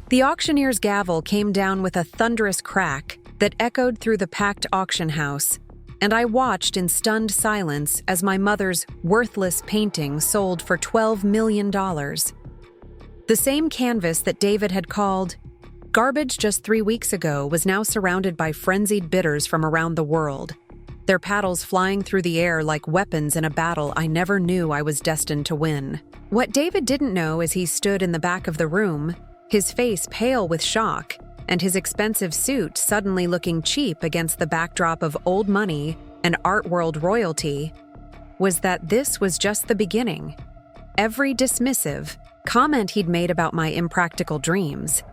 The auctioneer's gavel came down with a thunderous crack that echoed through the packed auction house, and I watched in stunned silence as my mother's worthless painting sold for $12 million. The same canvas that David had called garbage just 3 weeks ago was now surrounded by frenzied bidders from around the world, their paddles flying through the air like weapons in a battle I never knew I was destined to win. What David didn't know as he stood in the back of the room, his face pale with shock, and his expensive suit suddenly looking cheap against the backdrop of old money and art world royalty, was that this was just the beginning. Every dismissive comment he'd made about my impractical dreams,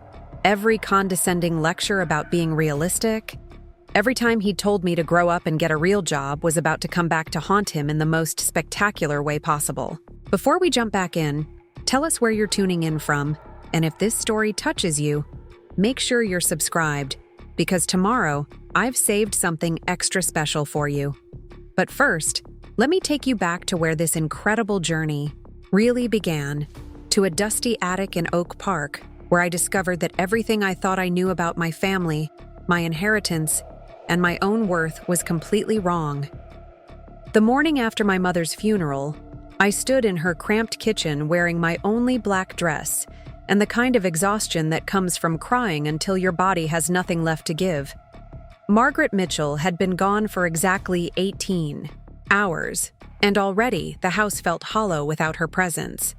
every condescending lecture about being realistic, every time he'd told me to grow up and get a real job was about to come back to haunt him in the most spectacular way possible. Before we jump back in, tell us where you're tuning in from, and if this story touches you, make sure you're subscribed, because tomorrow I've saved something extra special for you. But first, let me take you back to where this incredible journey really began, to a dusty attic in Oak Park, where I discovered that everything I thought I knew about my family, my inheritance, and my own worth was completely wrong. The morning after my mother's funeral, I stood in her cramped kitchen wearing my only black dress, and the kind of exhaustion that comes from crying until your body has nothing left to give. Margaret Mitchell had been gone for exactly 18 hours, and already the house felt hollow without her presence.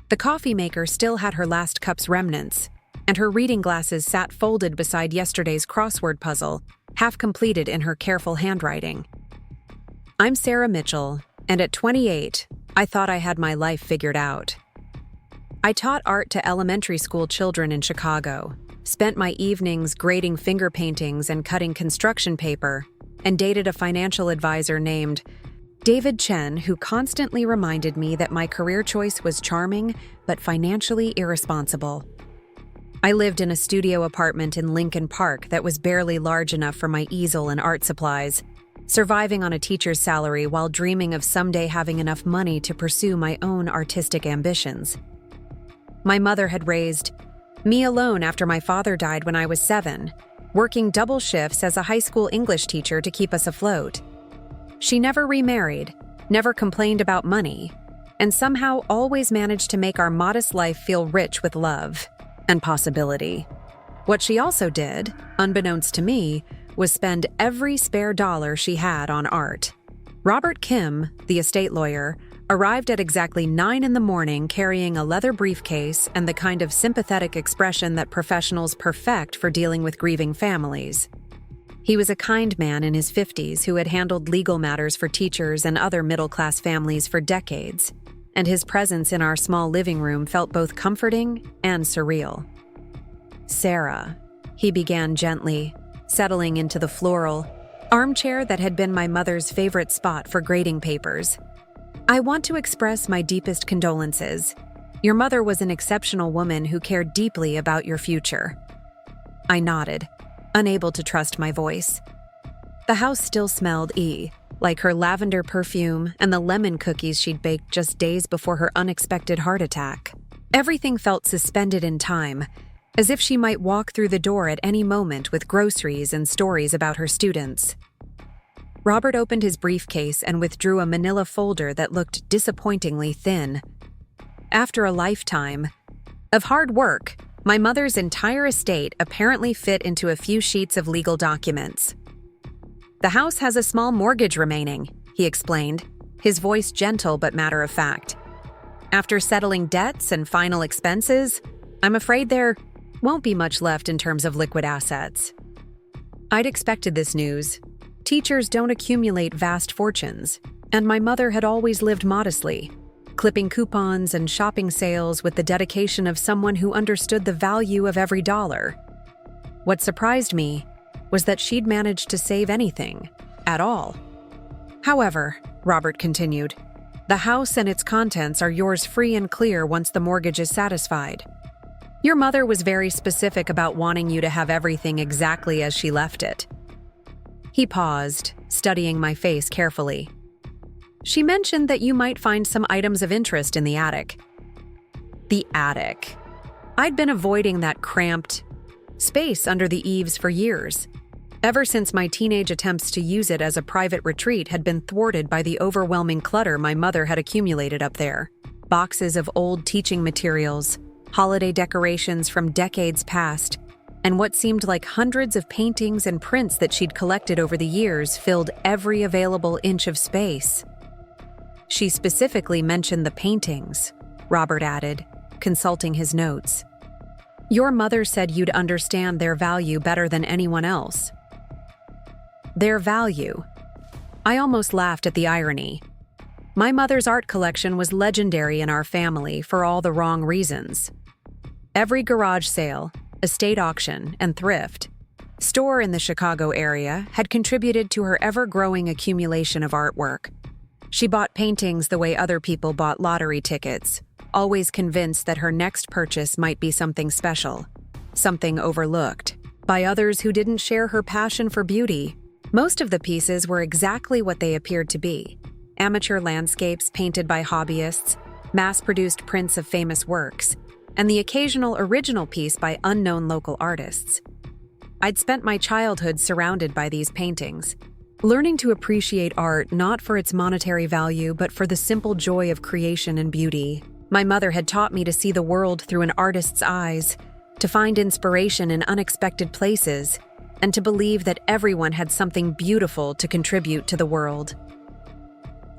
The coffee maker still had her last cup's remnants, and her reading glasses sat folded beside yesterday's crossword puzzle, half completed in her careful handwriting. I'm Sarah Mitchell, and at 28, I thought I had my life figured out. I taught art to elementary school children in Chicago, spent my evenings grading finger paintings and cutting construction paper, and dated a financial advisor named David Chen, who constantly reminded me that my career choice was charming but financially irresponsible. I lived in a studio apartment in Lincoln Park that was barely large enough for my easel and art supplies, surviving on a teacher's salary while dreaming of someday having enough money to pursue my own artistic ambitions. My mother had raised me alone after my father died when I was 7, working double shifts as a high school English teacher to keep us afloat. She never remarried, never complained about money, and somehow always managed to make our modest life feel rich with love and possibility. What she also did, unbeknownst to me, was spend every spare dollar she had on art. Robert Kim, the estate lawyer, arrived at exactly 9 a.m. carrying a leather briefcase and the kind of sympathetic expression that professionals perfect for dealing with grieving families. He was a kind man in his 50s who had handled legal matters for teachers and other middle-class families for decades, and his presence in our small living room felt both comforting and surreal. "Sarah," he began gently, settling into the floral armchair that had been my mother's favorite spot for grading papers. "I want to express my deepest condolences. Your mother was an exceptional woman who cared deeply about your future." I nodded, unable to trust my voice. The house still smelled like her lavender perfume and the lemon cookies she'd baked just days before her unexpected heart attack. Everything felt suspended in time, as if she might walk through the door at any moment with groceries and stories about her students. Robert opened his briefcase and withdrew a manila folder that looked disappointingly thin. After a lifetime of hard work, my mother's entire estate apparently fit into a few sheets of legal documents. "The house has a small mortgage remaining," he explained, his voice gentle but matter-of-fact. "After settling debts and final expenses, I'm afraid there won't be much left in terms of liquid assets." I'd expected this news. Teachers don't accumulate vast fortunes, and my mother had always lived modestly, clipping coupons and shopping sales with the dedication of someone who understood the value of every dollar. What surprised me was that she'd managed to save anything, at all. "However," Robert continued, "the house and its contents are yours free and clear once the mortgage is satisfied. Your mother was very specific about wanting you to have everything exactly as she left it." He paused, studying my face carefully. "She mentioned that you might find some items of interest in the attic." The attic. I'd been avoiding that cramped space under the eaves for years, ever since my teenage attempts to use it as a private retreat had been thwarted by the overwhelming clutter my mother had accumulated up there. Boxes of old teaching materials, holiday decorations from decades past, and what seemed like hundreds of paintings and prints that she'd collected over the years filled every available inch of space. She specifically mentioned the paintings, Robert added, consulting his notes. Your mother said you'd understand their value better than anyone else. Their value. I almost laughed at the irony. My mother's art collection was legendary in our family for all the wrong reasons. Every garage sale, estate auction, and thrift store in the Chicago area had contributed to her ever-growing accumulation of artwork. She bought paintings the way other people bought lottery tickets, always convinced that her next purchase might be something special, something overlooked, by others who didn't share her passion for beauty. Most of the pieces were exactly what they appeared to be: amateur landscapes painted by hobbyists, mass-produced prints of famous works, and the occasional original piece by unknown local artists. I'd spent my childhood surrounded by these paintings, learning to appreciate art not for its monetary value but for the simple joy of creation and beauty. My mother had taught me to see the world through an artist's eyes, to find inspiration in unexpected places, and to believe that everyone had something beautiful to contribute to the world.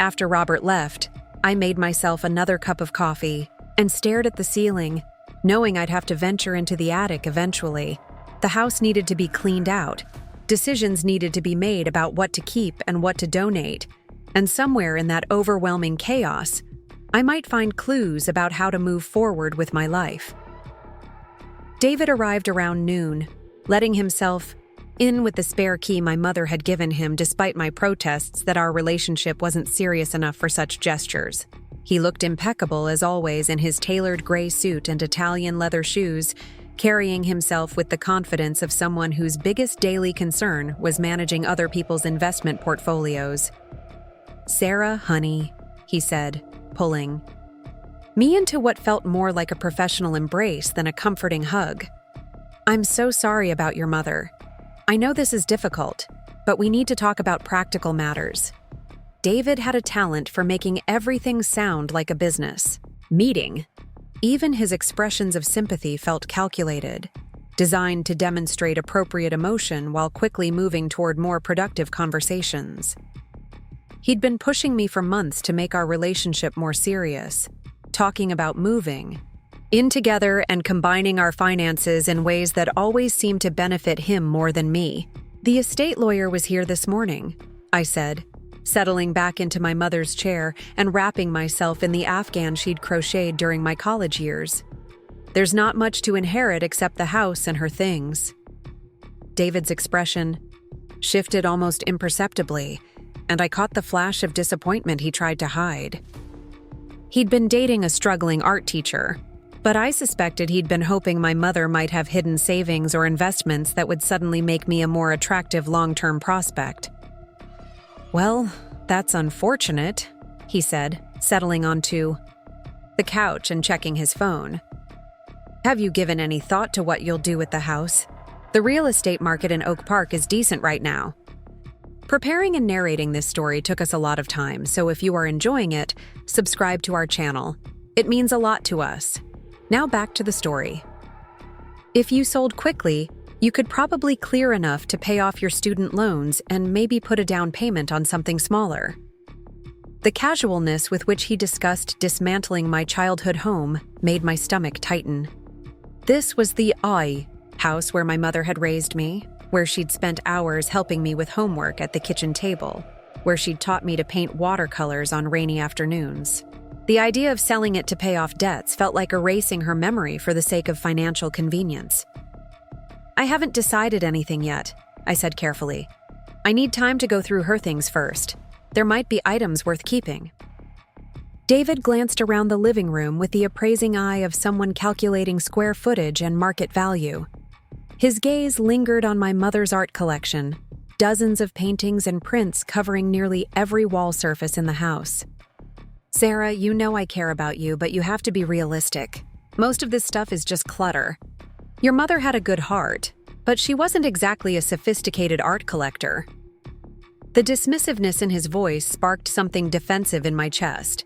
After Robert left, I made myself another cup of coffee and stared at the ceiling, knowing I'd have to venture into the attic eventually. The house needed to be cleaned out. Decisions needed to be made about what to keep and what to donate, and somewhere in that overwhelming chaos, I might find clues about how to move forward with my life. David arrived around noon, letting himself in with the spare key my mother had given him despite my protests that our relationship wasn't serious enough for such gestures. He looked impeccable as always in his tailored gray suit and Italian leather shoes, carrying himself with the confidence of someone whose biggest daily concern was managing other people's investment portfolios. "Sarah, honey," he said, pulling me into what felt more like a professional embrace than a comforting hug. "I'm so sorry about your mother. I know this is difficult, but we need to talk about practical matters." David had a talent for making everything sound like a business meeting. Even his expressions of sympathy felt calculated, designed to demonstrate appropriate emotion while quickly moving toward more productive conversations. He'd been pushing me for months to make our relationship more serious, talking about moving in together and combining our finances in ways that always seemed to benefit him more than me. "The estate lawyer was here this morning," I said, settling back into my mother's chair and wrapping myself in the afghan she'd crocheted during my college years. "There's not much to inherit except the house and her things." David's expression shifted almost imperceptibly, and I caught the flash of disappointment he tried to hide. He'd been dating a struggling art teacher, but I suspected he'd been hoping my mother might have hidden savings or investments that would suddenly make me a more attractive long-term prospect. "Well, that's unfortunate," he said, settling onto the couch and checking his phone. "Have you given any thought to what you'll do with the house? The real estate market in Oak Park is decent right now." Preparing and narrating this story took us a lot of time, so if you are enjoying it, subscribe to our channel. It means a lot to us. Now back to the story. If you sold quickly, you could probably clear enough to pay off your student loans and maybe put a down payment on something smaller. The casualness with which he discussed dismantling my childhood home made my stomach tighten. This was the house where my mother had raised me, where she'd spent hours helping me with homework at the kitchen table, where she'd taught me to paint watercolors on rainy afternoons. The idea of selling it to pay off debts felt like erasing her memory for the sake of financial convenience. "I haven't decided anything yet," I said carefully. "I need time to go through her things first. There might be items worth keeping." David glanced around the living room with the appraising eye of someone calculating square footage and market value. His gaze lingered on my mother's art collection, dozens of paintings and prints covering nearly every wall surface in the house. "Sarah, you know I care about you, but you have to be realistic. Most of this stuff is just clutter. Your mother had a good heart, but she wasn't exactly a sophisticated art collector." The dismissiveness in his voice sparked something defensive in my chest.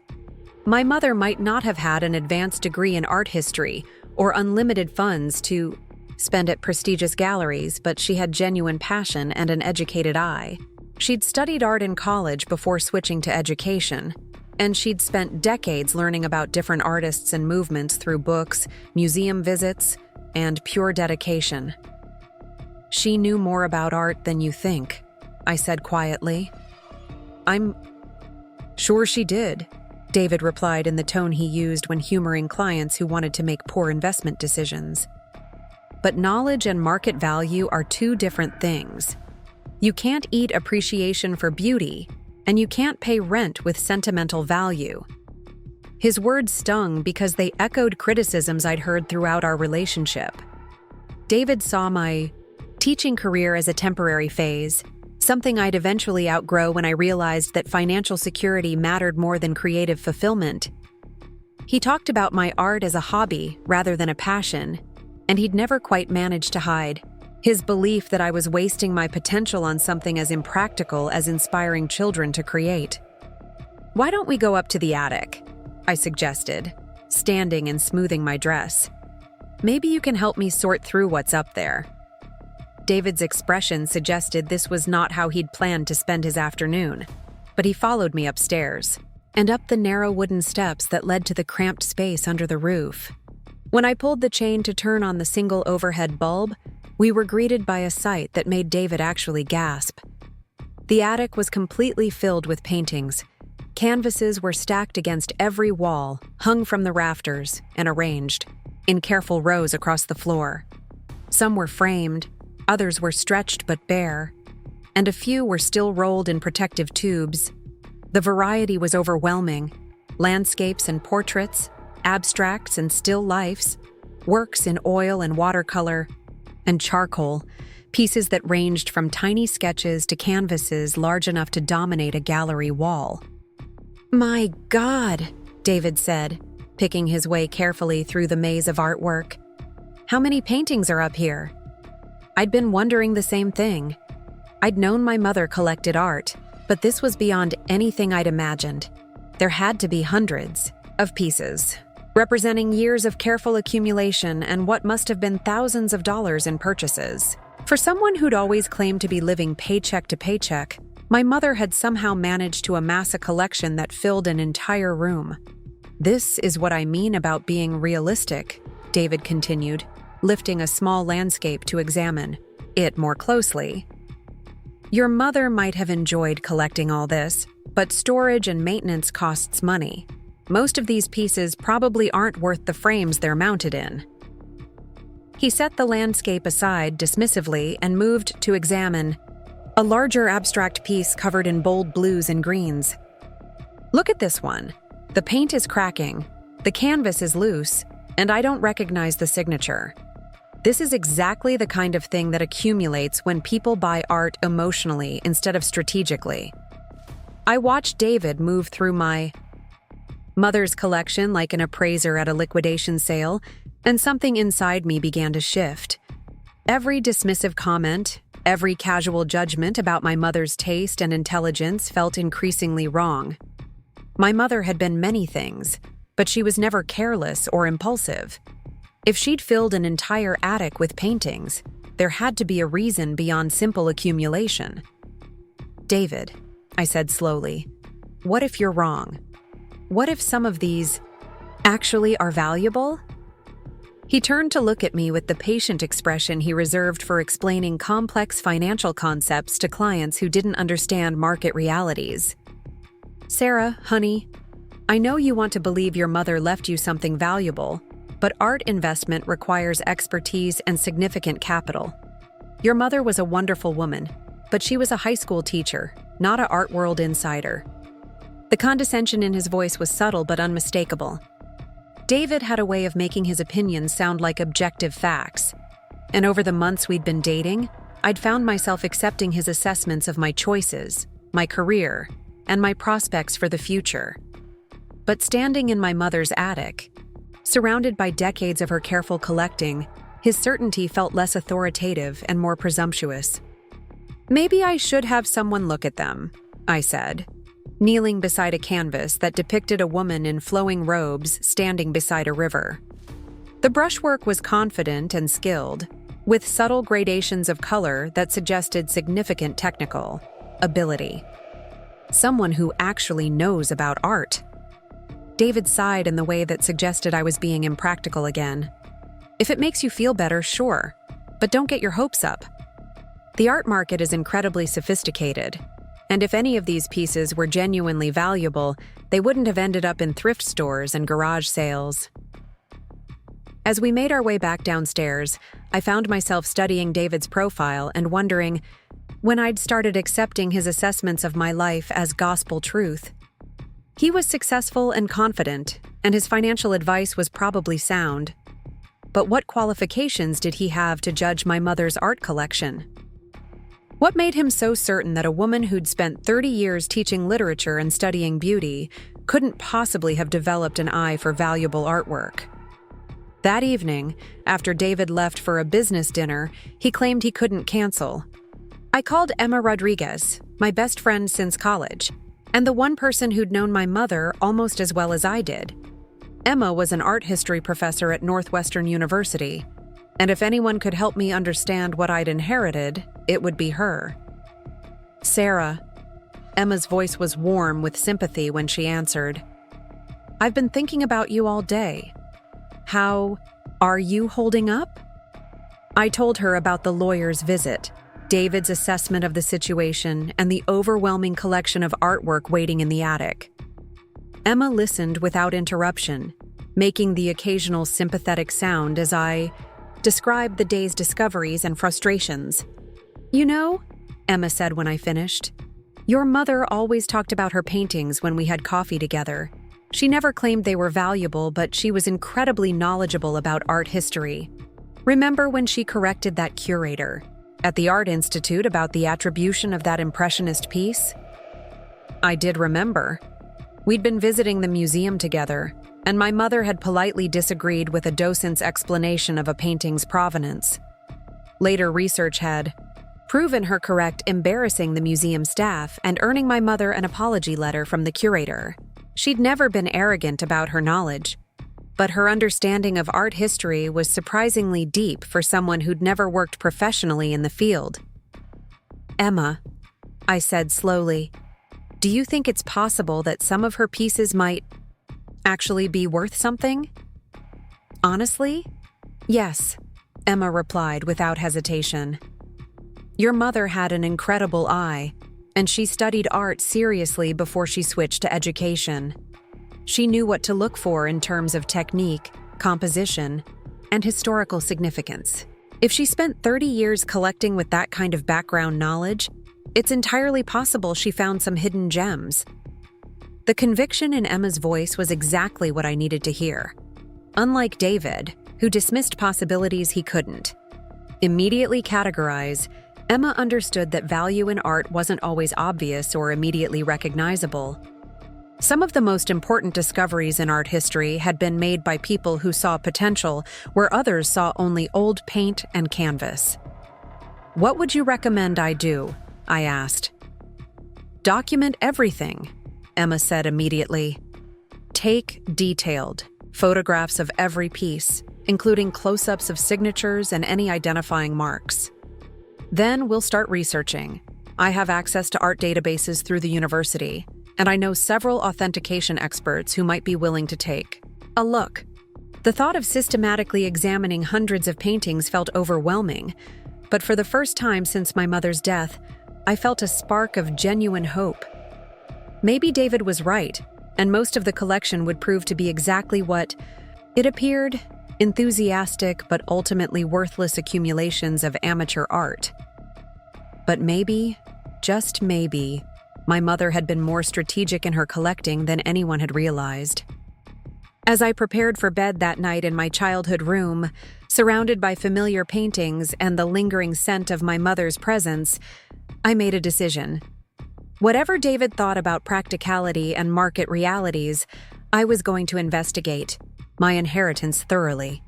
My mother might not have had an advanced degree in art history or unlimited funds to spend at prestigious galleries, but she had genuine passion and an educated eye. She'd studied art in college before switching to education, and she'd spent decades learning about different artists and movements through books, museum visits, and pure dedication. "She knew more about art than you think," I said quietly. "I'm sure she did," David replied in the tone he used when humoring clients who wanted to make poor investment decisions. "But knowledge and market value are two different things. You can't eat appreciation for beauty, and you can't pay rent with sentimental value." His words stung because they echoed criticisms I'd heard throughout our relationship. David saw my teaching career as a temporary phase, something I'd eventually outgrow when I realized that financial security mattered more than creative fulfillment. He talked about my art as a hobby rather than a passion, and he'd never quite managed to hide his belief that I was wasting my potential on something as impractical as inspiring children to create. "Why don't we go up to the attic?" I suggested, standing and smoothing my dress. "Maybe you can help me sort through what's up there." David's expression suggested this was not how he'd planned to spend his afternoon, but he followed me upstairs and up the narrow wooden steps that led to the cramped space under the roof. When I pulled the chain to turn on the single overhead bulb, we were greeted by a sight that made David actually gasp. The attic was completely filled with paintings. Canvases were stacked against every wall, hung from the rafters, and arranged in careful rows across the floor. Some were framed, others were stretched but bare, and a few were still rolled in protective tubes. The variety was overwhelming: landscapes and portraits, abstracts and still lifes, works in oil and watercolor, and charcoal, pieces that ranged from tiny sketches to canvases large enough to dominate a gallery wall. "My God," David said, picking his way carefully through the maze of artwork. "How many paintings are up here?" I'd been wondering the same thing. I'd known my mother collected art, but this was beyond anything I'd imagined. There had to be hundreds of pieces, representing years of careful accumulation and what must have been thousands of dollars in purchases. For someone who'd always claimed to be living paycheck to paycheck, my mother had somehow managed to amass a collection that filled an entire room. "This is what I mean about being realistic," David continued, lifting a small landscape to examine it more closely. "Your mother might have enjoyed collecting all this, but storage and maintenance costs money. Most of these pieces probably aren't worth the frames they're mounted in." He set the landscape aside dismissively and moved to examine a larger abstract piece covered in bold blues and greens. "Look at this one. The paint is cracking, the canvas is loose, and I don't recognize the signature. This is exactly the kind of thing that accumulates when people buy art emotionally instead of strategically." I watched David move through my mother's collection like an appraiser at a liquidation sale, and something inside me began to shift. Every dismissive comment, every casual judgment about my mother's taste and intelligence felt increasingly wrong. My mother had been many things, but she was never careless or impulsive. If she'd filled an entire attic with paintings, there had to be a reason beyond simple accumulation. "David," I said slowly, "what if you're wrong? What if some of these actually are valuable?" He turned to look at me with the patient expression he reserved for explaining complex financial concepts to clients who didn't understand market realities. "Sarah, honey, I know you want to believe your mother left you something valuable, but art investment requires expertise and significant capital. Your mother was a wonderful woman, but she was a high school teacher, not an art world insider." The condescension in his voice was subtle but unmistakable. David had a way of making his opinions sound like objective facts, and over the months we'd been dating, I'd found myself accepting his assessments of my choices, my career, and my prospects for the future. But standing in my mother's attic, Surrounded by decades of her careful collecting, his certainty felt less authoritative and more presumptuous. "Maybe I should have someone look at them," I said, kneeling beside a canvas that depicted a woman in flowing robes standing beside a river. The brushwork was confident and skilled, with subtle gradations of color that suggested significant technical ability. Someone who actually knows about art. David sighed in the way that suggested I was being impractical again. "If it makes you feel better, sure, but don't get your hopes up. The art market is incredibly sophisticated, and if any of these pieces were genuinely valuable, they wouldn't have ended up in thrift stores and garage sales." As we made our way back downstairs, I found myself studying David's profile and wondering when I'd started accepting his assessments of my life as gospel truth. He was successful and confident, and his financial advice was probably sound. But what qualifications did he have to judge my mother's art collection? What made him so certain that a woman who'd spent 30 years teaching literature and studying beauty couldn't possibly have developed an eye for valuable artwork? That evening, after David left for a business dinner, he claimed he couldn't cancel. I called Emma Rodriguez, my best friend since college, and the one person who'd known my mother almost as well as I did. Emma was an art history professor at Northwestern University, and if anyone could help me understand what I'd inherited, it would be her. "Sarah." Emma's voice was warm with sympathy when she answered. "I've been thinking about you all day. How are you holding up?" I told her about the lawyer's visit, David's assessment of the situation, and the overwhelming collection of artwork waiting in the attic. Emma listened without interruption, making the occasional sympathetic sound as I described the day's discoveries and frustrations. "You know," Emma said when I finished, "your mother always talked about her paintings when we had coffee together. She never claimed they were valuable, but she was incredibly knowledgeable about art history. Remember when she corrected that curator at the Art Institute about the attribution of that Impressionist piece?" I did remember. We'd been visiting the museum together, and my mother had politely disagreed with a docent's explanation of a painting's provenance. Later research had proven her correct, embarrassing the museum staff and earning my mother an apology letter from the curator. She'd never been arrogant about her knowledge, but her understanding of art history was surprisingly deep for someone who'd never worked professionally in the field. "Emma," I said slowly, "do you think it's possible that some of her pieces might actually be worth something?" "Honestly? Yes," Emma replied without hesitation. "Your mother had an incredible eye, and she studied art seriously before she switched to education. She knew what to look for in terms of technique, composition, and historical significance. If she spent 30 years collecting with that kind of background knowledge, it's entirely possible she found some hidden gems." The conviction in Emma's voice was exactly what I needed to hear. Unlike David, who dismissed possibilities he couldn't immediately categorize, Emma understood that value in art wasn't always obvious or immediately recognizable. Some of the most important discoveries in art history had been made by people who saw potential where others saw only old paint and canvas. "What would you recommend I do?" I asked. "Document everything," Emma said immediately. "Take detailed photographs of every piece, including close-ups of signatures and any identifying marks. Then we'll start researching. I have access to art databases through the university, and I know several authentication experts who might be willing to take a look." The thought of systematically examining hundreds of paintings felt overwhelming, but for the first time since my mother's death, I felt a spark of genuine hope. Maybe David was right, and most of the collection would prove to be exactly what it appeared: enthusiastic but ultimately worthless accumulations of amateur art. But maybe, just maybe, my mother had been more strategic in her collecting than anyone had realized. As I prepared for bed that night in my childhood room, surrounded by familiar paintings and the lingering scent of my mother's presence, I made a decision. Whatever David thought about practicality and market realities, I was going to investigate. my inheritance thoroughly.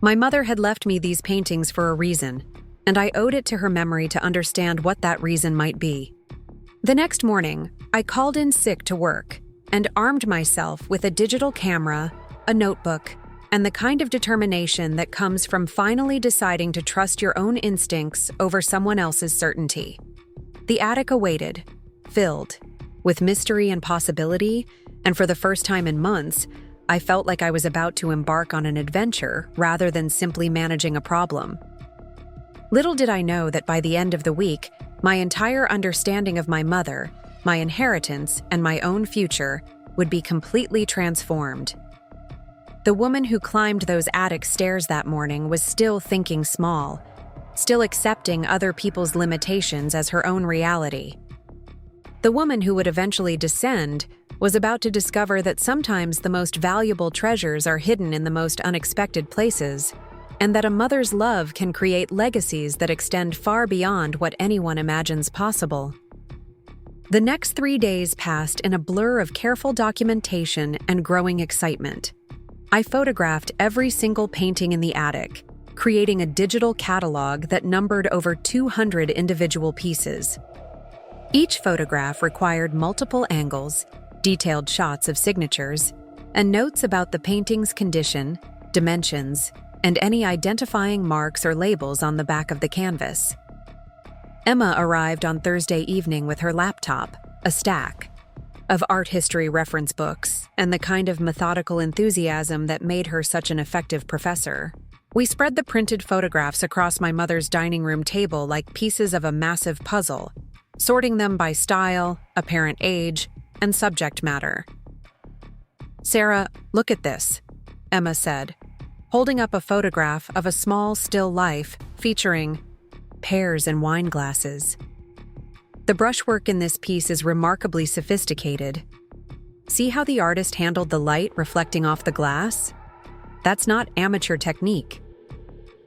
My mother had left me these paintings for a reason, and I owed it to her memory to understand what that reason might be. The next morning, I called in sick to work and armed myself with a digital camera, a notebook, and the kind of determination that comes from finally deciding to trust your own instincts over someone else's certainty. The attic awaited, filled with mystery and possibility, and for the first time in months, I felt like I was about to embark on an adventure rather than simply managing a problem. Little did I know that by the end of the week, my entire understanding of my mother, my inheritance, and my own future would be completely transformed. The woman who climbed those attic stairs that morning was still thinking small, still accepting other people's limitations as her own reality. The woman who would eventually descend was about to discover that sometimes the most valuable treasures are hidden in the most unexpected places, and that a mother's love can create legacies that extend far beyond what anyone imagines possible. The next 3 days passed in a blur of careful documentation and growing excitement. I photographed every single painting in the attic, creating a digital catalog that numbered over 200 individual pieces. Each photograph required multiple angles, detailed shots of signatures, and notes about the painting's condition, dimensions, and any identifying marks or labels on the back of the canvas. Emma arrived on Thursday evening with her laptop, a stack of art history reference books, and the kind of methodical enthusiasm that made her such an effective professor. We spread the printed photographs across my mother's dining room table like pieces of a massive puzzle, sorting them by style, apparent age, and subject matter. "Sarah, look at this," Emma said, holding up a photograph of a small still life featuring pears and wine glasses. The brushwork in this piece is remarkably sophisticated. See how the artist handled the light reflecting off the glass? That's not amateur technique.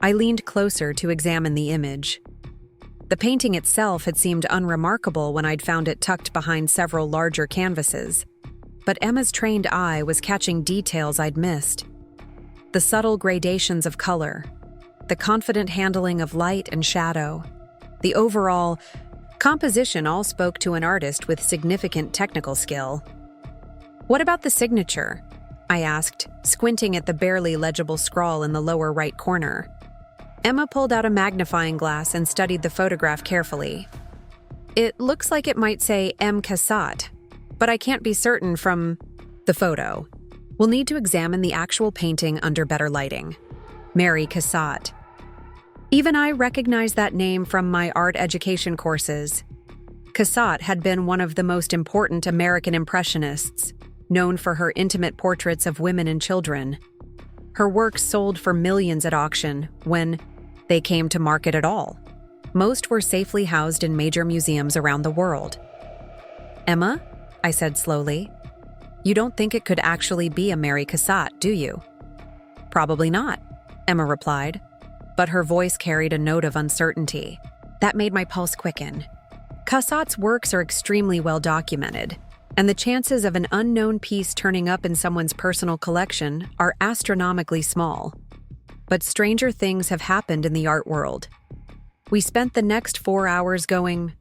I leaned closer to examine the image. The painting itself had seemed unremarkable when I'd found it tucked behind several larger canvases, but Emma's trained eye was catching details I'd missed. The subtle gradations of color, the confident handling of light and shadow, the overall composition all spoke to an artist with significant technical skill. "What about the signature?" I asked, squinting at the barely legible scrawl in the lower right corner. Emma pulled out a magnifying glass and studied the photograph carefully. "It looks like it might say M. Cassatt, but I can't be certain from the photo. We'll need to examine the actual painting under better lighting." Mary Cassatt. Even I recognized that name from my art education courses. Cassatt had been one of the most important American Impressionists, known for her intimate portraits of women and children. Her work sold for millions at auction when they came to market at all. Most were safely housed in major museums around the world. "Emma," I said slowly, "you don't think it could actually be a Mary Cassatt, do you?" "Probably not," Emma replied, but her voice carried a note of uncertainty. That made my pulse quicken. Cassatt's works are extremely well documented, and the chances of an unknown piece turning up in someone's personal collection are astronomically small. But stranger things have happened in the art world. We spent the next 4 hours going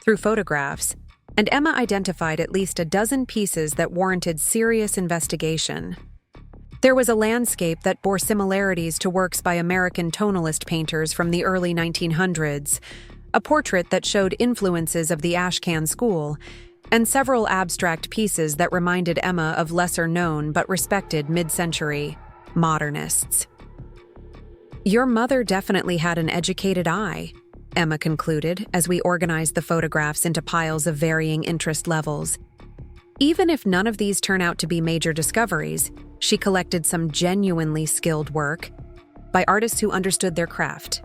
through photographs, and Emma identified at least a dozen pieces that warranted serious investigation. There was a landscape that bore similarities to works by American tonalist painters from the early 1900s, a portrait that showed influences of the Ashcan school, and several abstract pieces that reminded Emma of lesser-known but respected mid-century modernists. "Your mother definitely had an educated eye," Emma concluded as we organized the photographs into piles of varying interest levels. Even if none of these turn out to be major discoveries, she collected some genuinely skilled work by artists who understood their craft.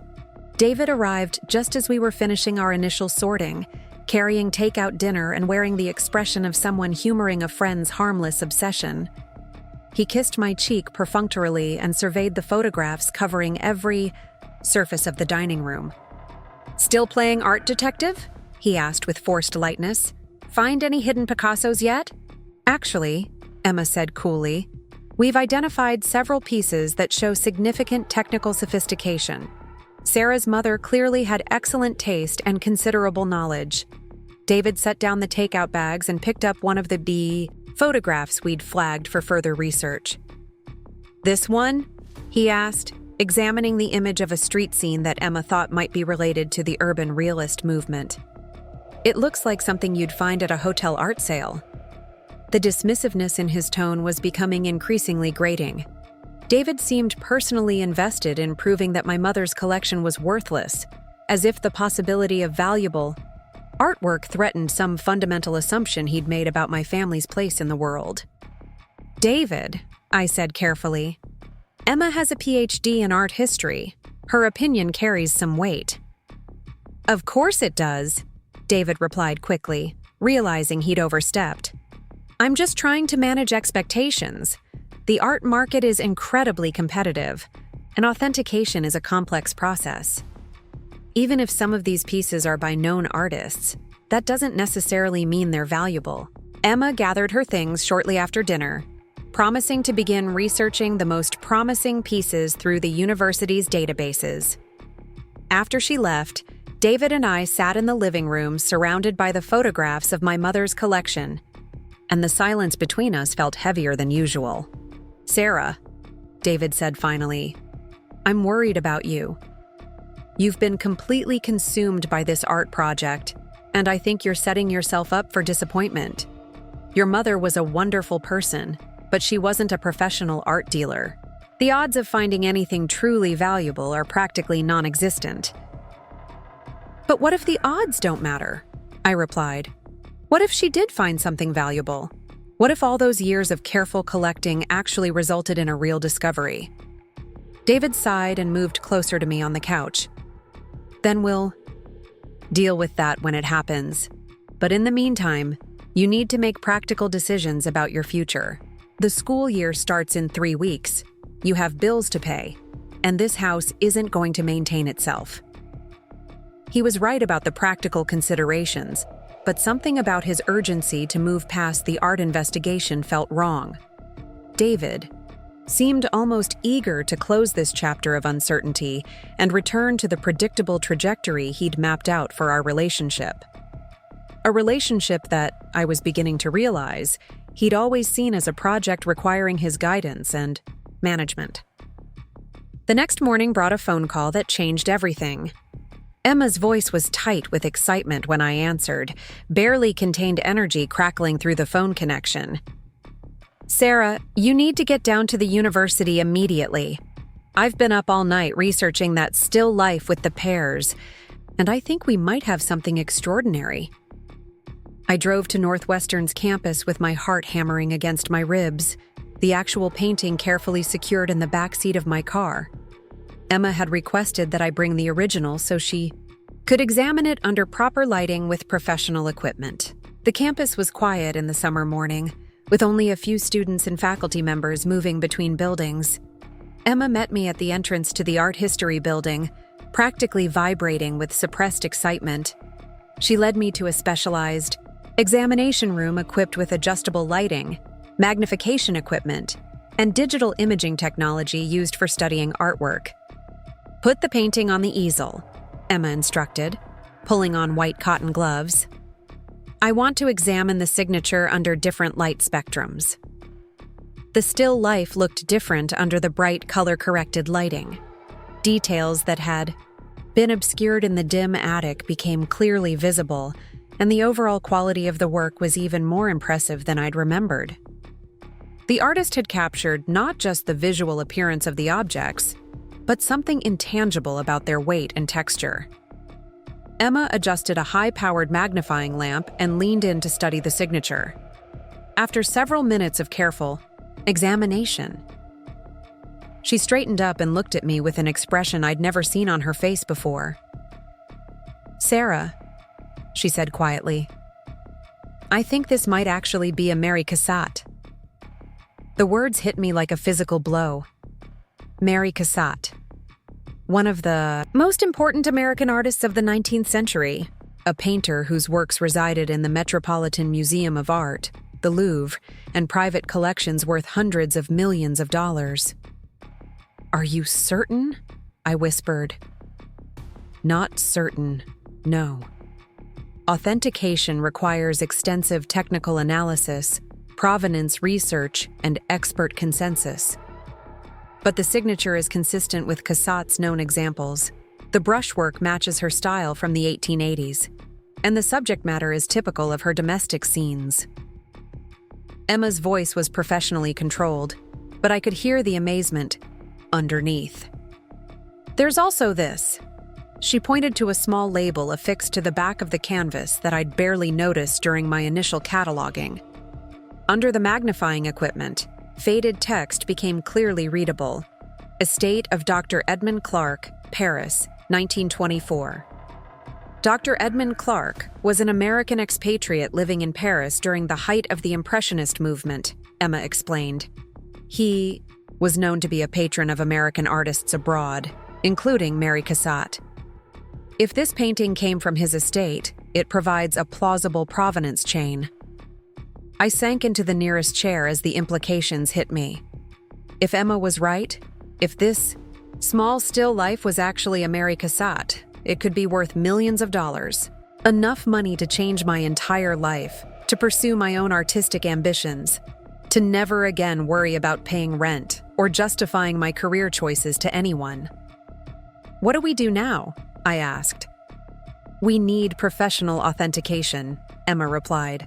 David arrived just as we were finishing our initial sorting, carrying takeout dinner and wearing the expression of someone humoring a friend's harmless obsession. He kissed my cheek perfunctorily and surveyed the photographs covering every surface of the dining room. "Still playing art detective?" he asked with forced lightness. "Find any hidden Picassos yet?" "Actually," Emma said coolly, We've identified several pieces that show significant technical sophistication. Sarah's mother clearly had excellent taste and considerable knowledge. David set down the takeout bags and picked up one of the photographs we'd flagged for further research. "This one?" he asked, examining the image of a street scene that Emma thought might be related to the urban realist movement. "It looks like something you'd find at a hotel art sale." The dismissiveness in his tone was becoming increasingly grating. David seemed personally invested in proving that my mother's collection was worthless, as if the possibility of valuable artwork threatened some fundamental assumption he'd made about my family's place in the world. "David," I said carefully, "Emma has a PhD in art history. Her opinion carries some weight." "Of course it does," David replied quickly, realizing he'd overstepped. "I'm just trying to manage expectations. The art market is incredibly competitive, and authentication is a complex process. Even if some of these pieces are by known artists, that doesn't necessarily mean they're valuable." Emma gathered her things shortly after dinner, promising to begin researching the most promising pieces through the university's databases. After she left, David and I sat in the living room surrounded by the photographs of my mother's collection, and the silence between us felt heavier than usual. "Sarah," David said finally, "I'm worried about you. You've been completely consumed by this art project, and I think you're setting yourself up for disappointment. Your mother was a wonderful person, but she wasn't a professional art dealer. The odds of finding anything truly valuable are practically non-existent." "But what if the odds don't matter?" I replied. "What if she did find something valuable? What if all those years of careful collecting actually resulted in a real discovery?" David sighed and moved closer to me on the couch. "Then we'll deal with that when it happens. But in the meantime, you need to make practical decisions about your future. The school year starts in 3 weeks. You have bills to pay, and this house isn't going to maintain itself." He was right about the practical considerations, but something about his urgency to move past the art investigation felt wrong. David seemed almost eager to close this chapter of uncertainty and return to the predictable trajectory he'd mapped out for our relationship. A relationship that, I was beginning to realize, he'd always seen as a project requiring his guidance and management. The next morning brought a phone call that changed everything. Emma's voice was tight with excitement when I answered, barely contained energy crackling through the phone connection. "Sarah, you need to get down to the university immediately. I've been up all night researching that still life with the pears, and I think we might have something extraordinary." I drove to Northwestern's campus with my heart hammering against my ribs, the actual painting carefully secured in the backseat of my car. Emma had requested that I bring the original so she could examine it under proper lighting with professional equipment. The campus was quiet in the summer morning, with only a few students and faculty members moving between buildings. Emma met me at the entrance to the art history building, practically vibrating with suppressed excitement. She led me to a specialized examination room equipped with adjustable lighting, magnification equipment, and digital imaging technology used for studying artwork. "Put the painting on the easel," Emma instructed, pulling on white cotton gloves. "I want to examine the signature under different light spectrums." The still life looked different under the bright color-corrected lighting. Details that had been obscured in the dim attic became clearly visible, and the overall quality of the work was even more impressive than I'd remembered. The artist had captured not just the visual appearance of the objects, but something intangible about their weight and texture. Emma adjusted a high-powered magnifying lamp and leaned in to study the signature. After several minutes of careful examination, she straightened up and looked at me with an expression I'd never seen on her face before. "Sarah," she said quietly, "I think this might actually be a Mary Cassatt." The words hit me like a physical blow. Mary Cassatt, one of the most important American artists of the 19th century, a painter whose works resided in the Metropolitan Museum of Art, the Louvre and private collections worth hundreds of millions of dollars. "Are you certain?" I whispered. "Not certain, no. Authentication requires extensive technical analysis, provenance research, and expert consensus. But the signature is consistent with Cassatt's known examples. The brushwork matches her style from the 1880s, and the subject matter is typical of her domestic scenes." Emma's voice was professionally controlled, but I could hear the amazement underneath. "There's also this." She pointed to a small label affixed to the back of the canvas that I'd barely noticed during my initial cataloging. Under the magnifying equipment, faded text became clearly readable. "Estate of Dr. Edmund Clark, Paris, 1924. Dr. Edmund Clark was an American expatriate living in Paris during the height of the Impressionist movement," Emma explained. "He was known to be a patron of American artists abroad, including Mary Cassatt. If this painting came from his estate, it provides a plausible provenance chain." I sank into the nearest chair as the implications hit me. If Emma was right, if this small still life was actually a Mary Cassatt, it could be worth millions of dollars. Enough money to change my entire life, to pursue my own artistic ambitions, to never again worry about paying rent or justifying my career choices to anyone. "What do we do now?" I asked. "We need professional authentication," Emma replied.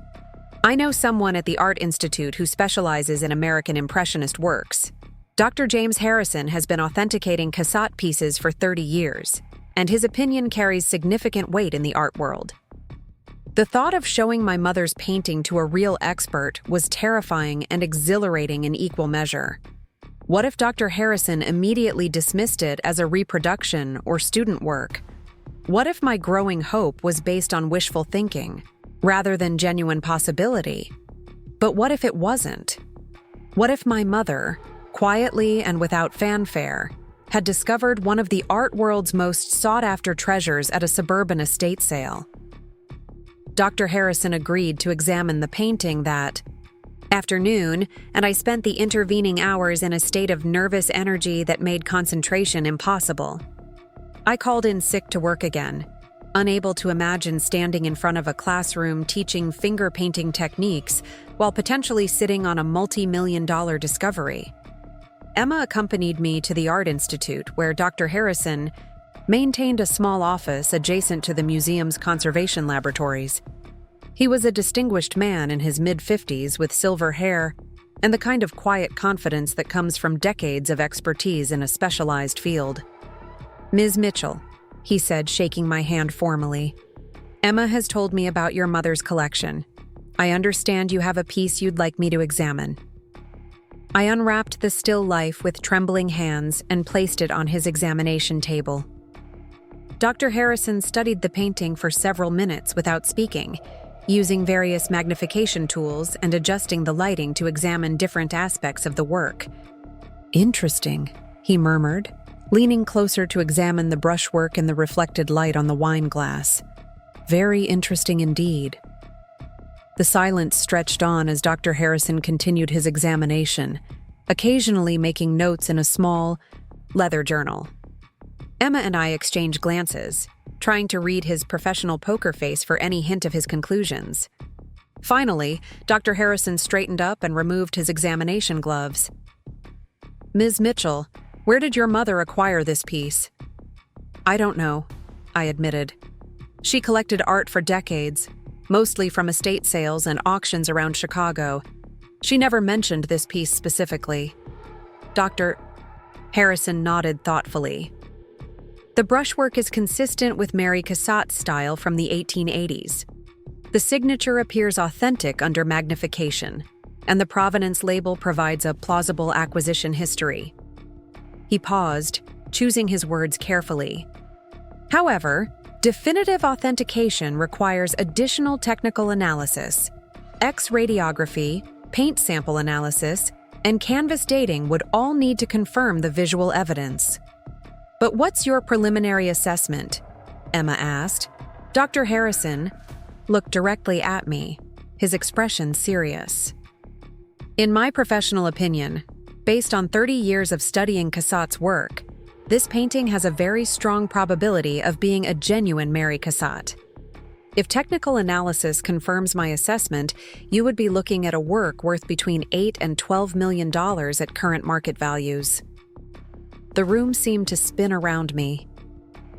"I know someone at the Art Institute who specializes in American Impressionist works. Dr. James Harrison has been authenticating Cassatt pieces for 30 years, and his opinion carries significant weight in the art world." The thought of showing my mother's painting to a real expert was terrifying and exhilarating in equal measure. What if Dr. Harrison immediately dismissed it as a reproduction or student work? What if my growing hope was based on wishful thinking, rather than genuine possibility? But what if it wasn't? What if my mother, quietly and without fanfare, had discovered one of the art world's most sought-after treasures at a suburban estate sale? Dr. Harrison agreed to examine the painting that afternoon, and I spent the intervening hours in a state of nervous energy that made concentration impossible. I called in sick to work again, unable to imagine standing in front of a classroom teaching finger painting techniques while potentially sitting on a multi-million-dollar discovery. Emma accompanied me to the Art Institute, where Dr. Harrison maintained a small office adjacent to the museum's conservation laboratories. He was a distinguished man in his mid-50s with silver hair and the kind of quiet confidence that comes from decades of expertise in a specialized field. "Ms. Mitchell," he said, shaking my hand formally, "Emma has told me about your mother's collection. I understand you have a piece you'd like me to examine." I unwrapped the still life with trembling hands and placed it on his examination table. Dr. Harrison studied the painting for several minutes without speaking, using various magnification tools and adjusting the lighting to examine different aspects of the work. "Interesting," he murmured, leaning closer to examine the brushwork and the reflected light on the wine glass. "Very interesting indeed." The silence stretched on as Dr. Harrison continued his examination, occasionally making notes in a small, leather journal. Emma and I exchanged glances, trying to read his professional poker face for any hint of his conclusions. Finally, Dr. Harrison straightened up and removed his examination gloves. "Ms. Mitchell, where did your mother acquire this piece?" "I don't know," I admitted. "She collected art for decades, mostly from estate sales and auctions around Chicago. She never mentioned this piece specifically." Dr. Harrison nodded thoughtfully. "The brushwork is consistent with Mary Cassatt's style from the 1880s. The signature appears authentic under magnification, and the provenance label provides a plausible acquisition history." He paused, choosing his words carefully. "However, definitive authentication requires additional technical analysis. X-radiography, paint sample analysis, and canvas dating would all need to confirm the visual evidence." "But what's your preliminary assessment?" Emma asked. Dr. Harrison looked directly at me, his expression serious. In my professional opinion, based on 30 years of studying Cassatt's work, this painting has a very strong probability of being a genuine Mary Cassatt. If technical analysis confirms my assessment, you would be looking at a work worth between $8 and $12 million at current market values. The room seemed to spin around me.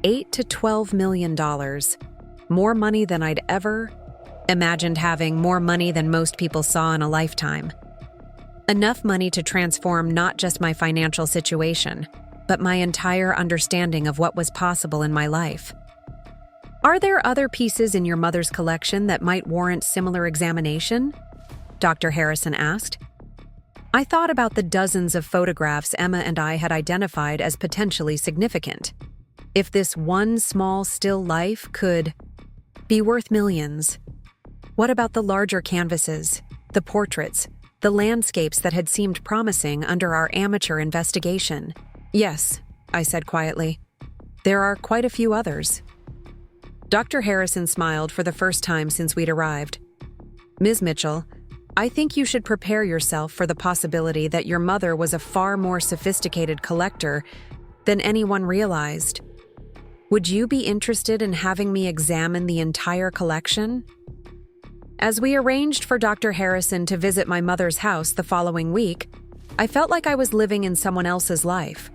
$8 to $12 million. More money than I'd ever imagined having, more money than most people saw in a lifetime. Enough money to transform not just my financial situation, but my entire understanding of what was possible in my life. Are there other pieces in your mother's collection that might warrant similar examination? Dr. Harrison asked. I thought about the dozens of photographs Emma and I had identified as potentially significant. If this one small still life could be worth millions, what about the larger canvases, the portraits, the landscapes that had seemed promising under our amateur investigation? Yes, I said quietly. There are quite a few others. Dr. Harrison smiled for the first time since we'd arrived. Ms. Mitchell, I think you should prepare yourself for the possibility that your mother was a far more sophisticated collector than anyone realized. Would you be interested in having me examine the entire collection? As we arranged for Dr. Harrison to visit my mother's house the following week, I felt like I was living in someone else's life.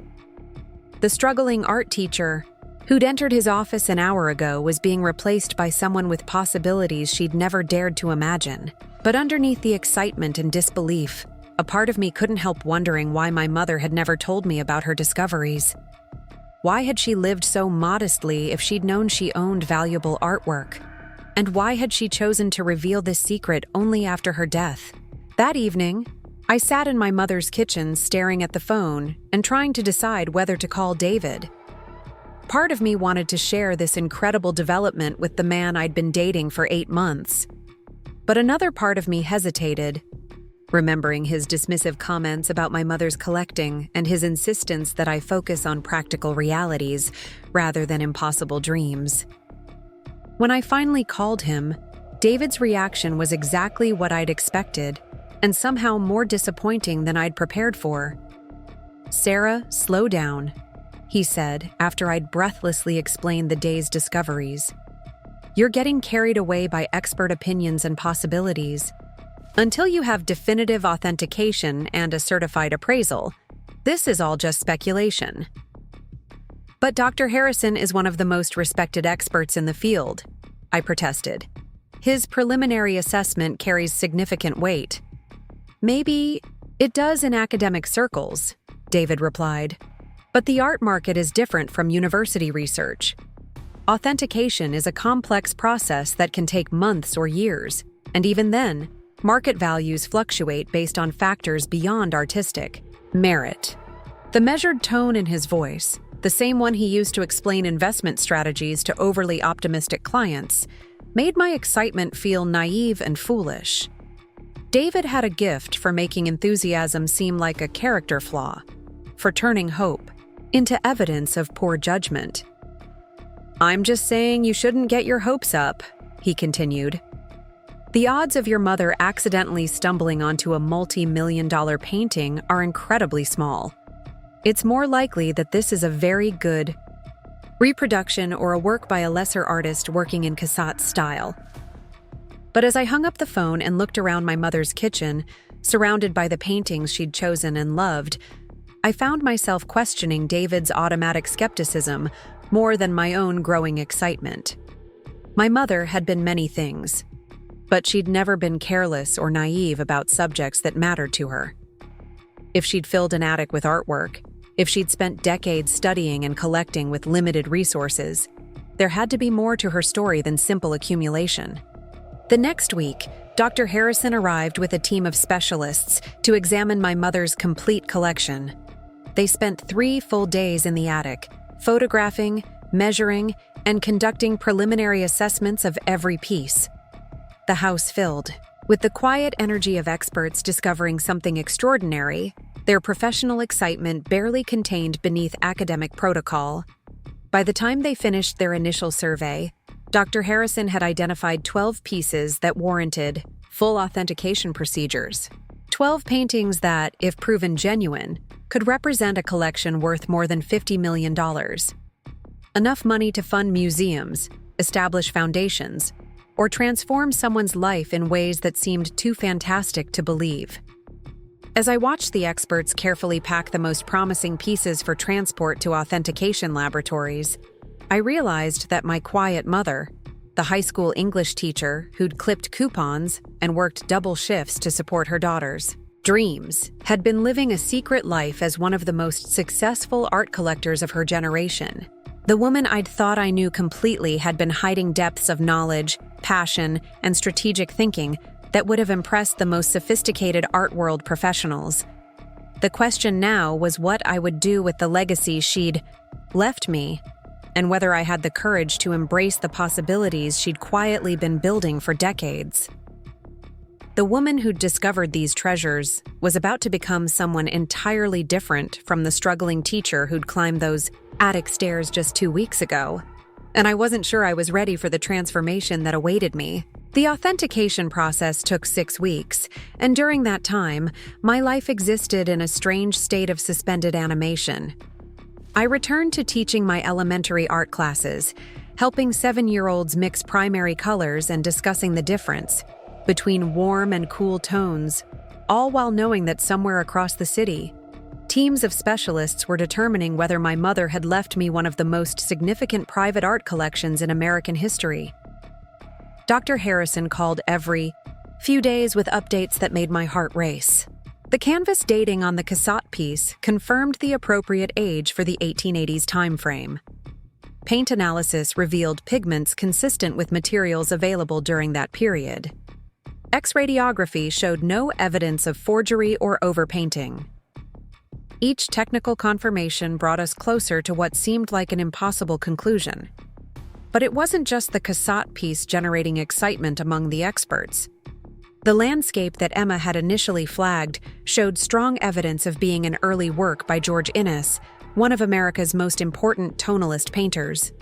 The struggling art teacher who'd entered his office an hour ago was being replaced by someone with possibilities she'd never dared to imagine. But underneath the excitement and disbelief, a part of me couldn't help wondering why my mother had never told me about her discoveries. Why had she lived so modestly if she'd known she owned valuable artwork? And why had she chosen to reveal this secret only after her death? That evening, I sat in my mother's kitchen staring at the phone and trying to decide whether to call David. Part of me wanted to share this incredible development with the man I'd been dating for 8 months. But another part of me hesitated, remembering his dismissive comments about my mother's collecting and his insistence that I focus on practical realities rather than impossible dreams. When I finally called him, David's reaction was exactly what I'd expected, and somehow more disappointing than I'd prepared for. "Sarah, slow down," he said after I'd breathlessly explained the day's discoveries. "You're getting carried away by expert opinions and possibilities. Until you have definitive authentication and a certified appraisal, this is all just speculation." "But Dr. Harrison is one of the most respected experts in the field," I protested. "His preliminary assessment carries significant weight." "Maybe it does in academic circles," David replied. "But the art market is different from university research. Authentication is a complex process that can take months or years, and even then, market values fluctuate based on factors beyond artistic merit." The measured tone in his voice, the same one he used to explain investment strategies to overly optimistic clients, made my excitement feel naive and foolish. David had a gift for making enthusiasm seem like a character flaw, for turning hope into evidence of poor judgment. "I'm just saying you shouldn't get your hopes up," he continued. "The odds of your mother accidentally stumbling onto a multi-million-dollar painting are incredibly small. It's more likely that this is a very good reproduction or a work by a lesser artist working in Cassatt's style." But as I hung up the phone and looked around my mother's kitchen, surrounded by the paintings she'd chosen and loved, I found myself questioning David's automatic skepticism more than my own growing excitement. My mother had been many things, but she'd never been careless or naive about subjects that mattered to her. If she'd filled an attic with artwork, if she'd spent decades studying and collecting with limited resources, there had to be more to her story than simple accumulation. The next week, Dr. Harrison arrived with a team of specialists to examine my mother's complete collection. They spent 3 full days in the attic, photographing, measuring, and conducting preliminary assessments of every piece. The house filled. With the quiet energy of experts discovering something extraordinary, their professional excitement barely contained beneath academic protocol. By the time they finished their initial survey, Dr. Harrison had identified 12 pieces that warranted full authentication procedures. 12 paintings that, if proven genuine, could represent a collection worth more than $50 million. Enough money to fund museums, establish foundations, or transform someone's life in ways that seemed too fantastic to believe. As I watched the experts carefully pack the most promising pieces for transport to authentication laboratories, I realized that my quiet mother, the high school English teacher who'd clipped coupons and worked double shifts to support her daughters' dreams, had been living a secret life as one of the most successful art collectors of her generation. The woman I'd thought I knew completely had been hiding depths of knowledge, passion, and strategic thinking that would have impressed the most sophisticated art world professionals. The question now was what I would do with the legacy she'd left me, and whether I had the courage to embrace the possibilities she'd quietly been building for decades. The woman who'd discovered these treasures was about to become someone entirely different from the struggling teacher who'd climbed those attic stairs just 2 weeks ago, and I wasn't sure I was ready for the transformation that awaited me. The authentication process took 6 weeks, and during that time, my life existed in a strange state of suspended animation. I returned to teaching my elementary art classes, helping 7-year-olds mix primary colors and discussing the difference between warm and cool tones, all while knowing that somewhere across the city, teams of specialists were determining whether my mother had left me one of the most significant private art collections in American history. Dr. Harrison called every few days with updates that made my heart race. The canvas dating on the cassette piece confirmed the appropriate age for the 1880s time frame. Paint analysis revealed pigments consistent with materials available during that period. X-radiography showed no evidence of forgery or overpainting. Each technical confirmation brought us closer to what seemed like an impossible conclusion. But it wasn't just the cassette piece generating excitement among the experts. The landscape that Emma had initially flagged showed strong evidence of being an early work by George Inness, one of America's most important tonalist painters.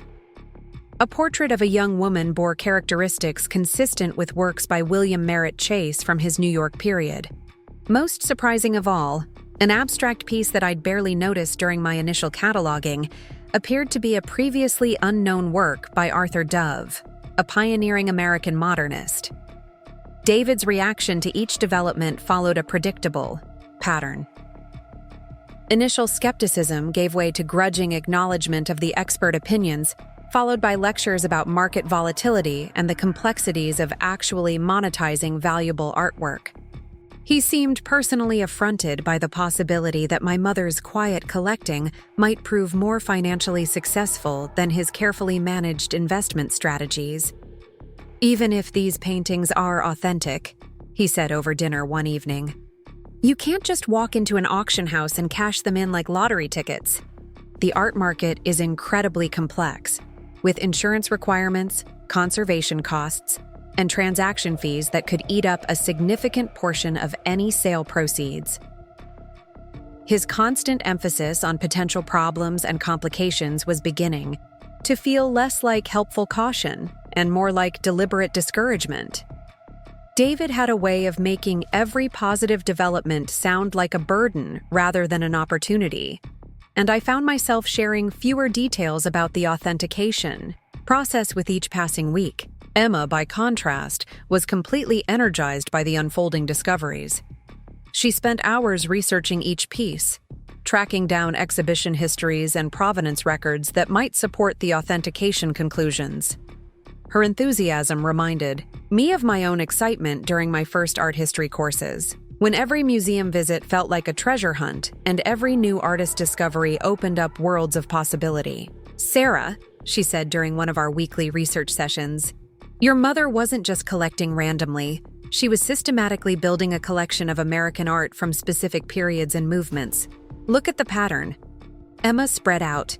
A portrait of a young woman bore characteristics consistent with works by William Merritt Chase from his New York period. Most surprising of all, an abstract piece that I'd barely noticed during my initial cataloging appeared to be a previously unknown work by Arthur Dove, a pioneering American modernist. David's reaction to each development followed a predictable pattern. Initial skepticism gave way to grudging acknowledgement of the expert opinions, followed by lectures about market volatility and the complexities of actually monetizing valuable artwork. He seemed personally affronted by the possibility that my mother's quiet collecting might prove more financially successful than his carefully managed investment strategies. "Even if these paintings are authentic," he said over dinner one evening, "you can't just walk into an auction house and cash them in like lottery tickets. The art market is incredibly complex, with insurance requirements, conservation costs, and transaction fees that could eat up a significant portion of any sale proceeds." His constant emphasis on potential problems and complications was beginning to feel less like helpful caution and more like deliberate discouragement. David had a way of making every positive development sound like a burden rather than an opportunity, and I found myself sharing fewer details about the authentication process with each passing week. Emma, by contrast, was completely energized by the unfolding discoveries. She spent hours researching each piece, tracking down exhibition histories and provenance records that might support the authentication conclusions. Her enthusiasm reminded me of my own excitement during my first art history courses, when every museum visit felt like a treasure hunt and every new artist discovery opened up worlds of possibility. "Sarah," she said during one of our weekly research sessions, "your mother wasn't just collecting randomly. She was systematically building a collection of American art from specific periods and movements. Look at the pattern." Emma spread out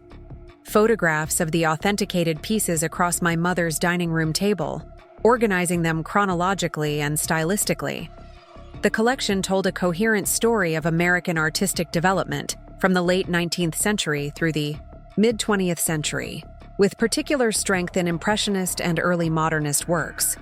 photographs of the authenticated pieces across my mother's dining room table, organizing them chronologically and stylistically. The collection told a coherent story of American artistic development from the late 19th century through the mid-20th century, with particular strength in Impressionist and early Modernist works.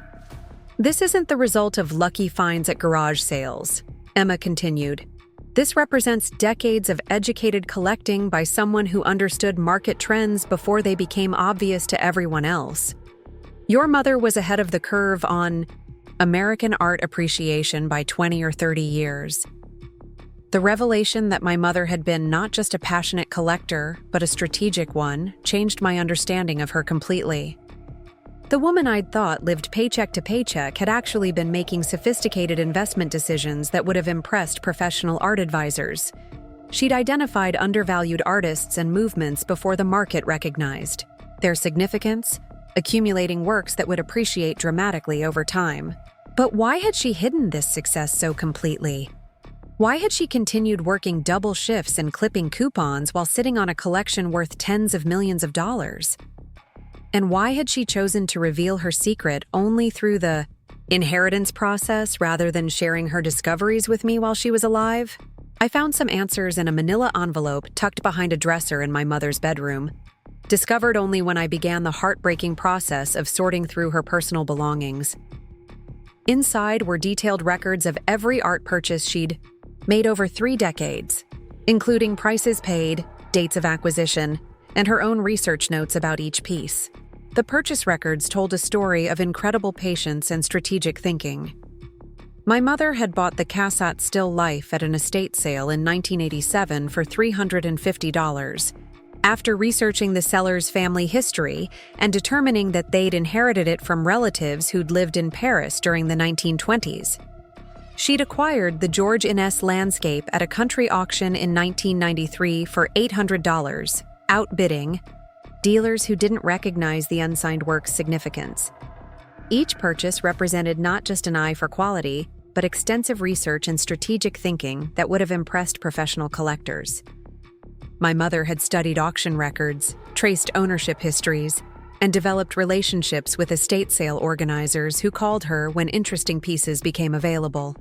"This isn't the result of lucky finds at garage sales," Emma continued. This represents decades of educated collecting by someone who understood market trends before they became obvious to everyone else. Your mother was ahead of the curve on American art appreciation by 20 or 30 years. The revelation that my mother had been not just a passionate collector, but a strategic one, changed my understanding of her completely. The woman I'd thought lived paycheck to paycheck had actually been making sophisticated investment decisions that would have impressed professional art advisors. She'd identified undervalued artists and movements before the market recognized their significance, accumulating works that would appreciate dramatically over time. But why had she hidden this success so completely? Why had she continued working double shifts and clipping coupons while sitting on a collection worth tens of millions of dollars? And why had she chosen to reveal her secret only through the inheritance process rather than sharing her discoveries with me while she was alive? I found some answers in a manila envelope tucked behind a dresser in my mother's bedroom, discovered only when I began the heartbreaking process of sorting through her personal belongings. Inside were detailed records of every art purchase she'd made over 3 decades, including prices paid, dates of acquisition, and her own research notes about each piece. The purchase records told a story of incredible patience and strategic thinking. My mother had bought the Cassatt still life at an estate sale in 1987 for $350. After researching the seller's family history and determining that they'd inherited it from relatives who'd lived in Paris during the 1920s. She'd acquired the George Inness landscape at a country auction in 1993 for $800, outbidding dealers who didn't recognize the unsigned work's significance. Each purchase represented not just an eye for quality, but extensive research and strategic thinking that would have impressed professional collectors. My mother had studied auction records, traced ownership histories, and developed relationships with estate sale organizers who called her when interesting pieces became available.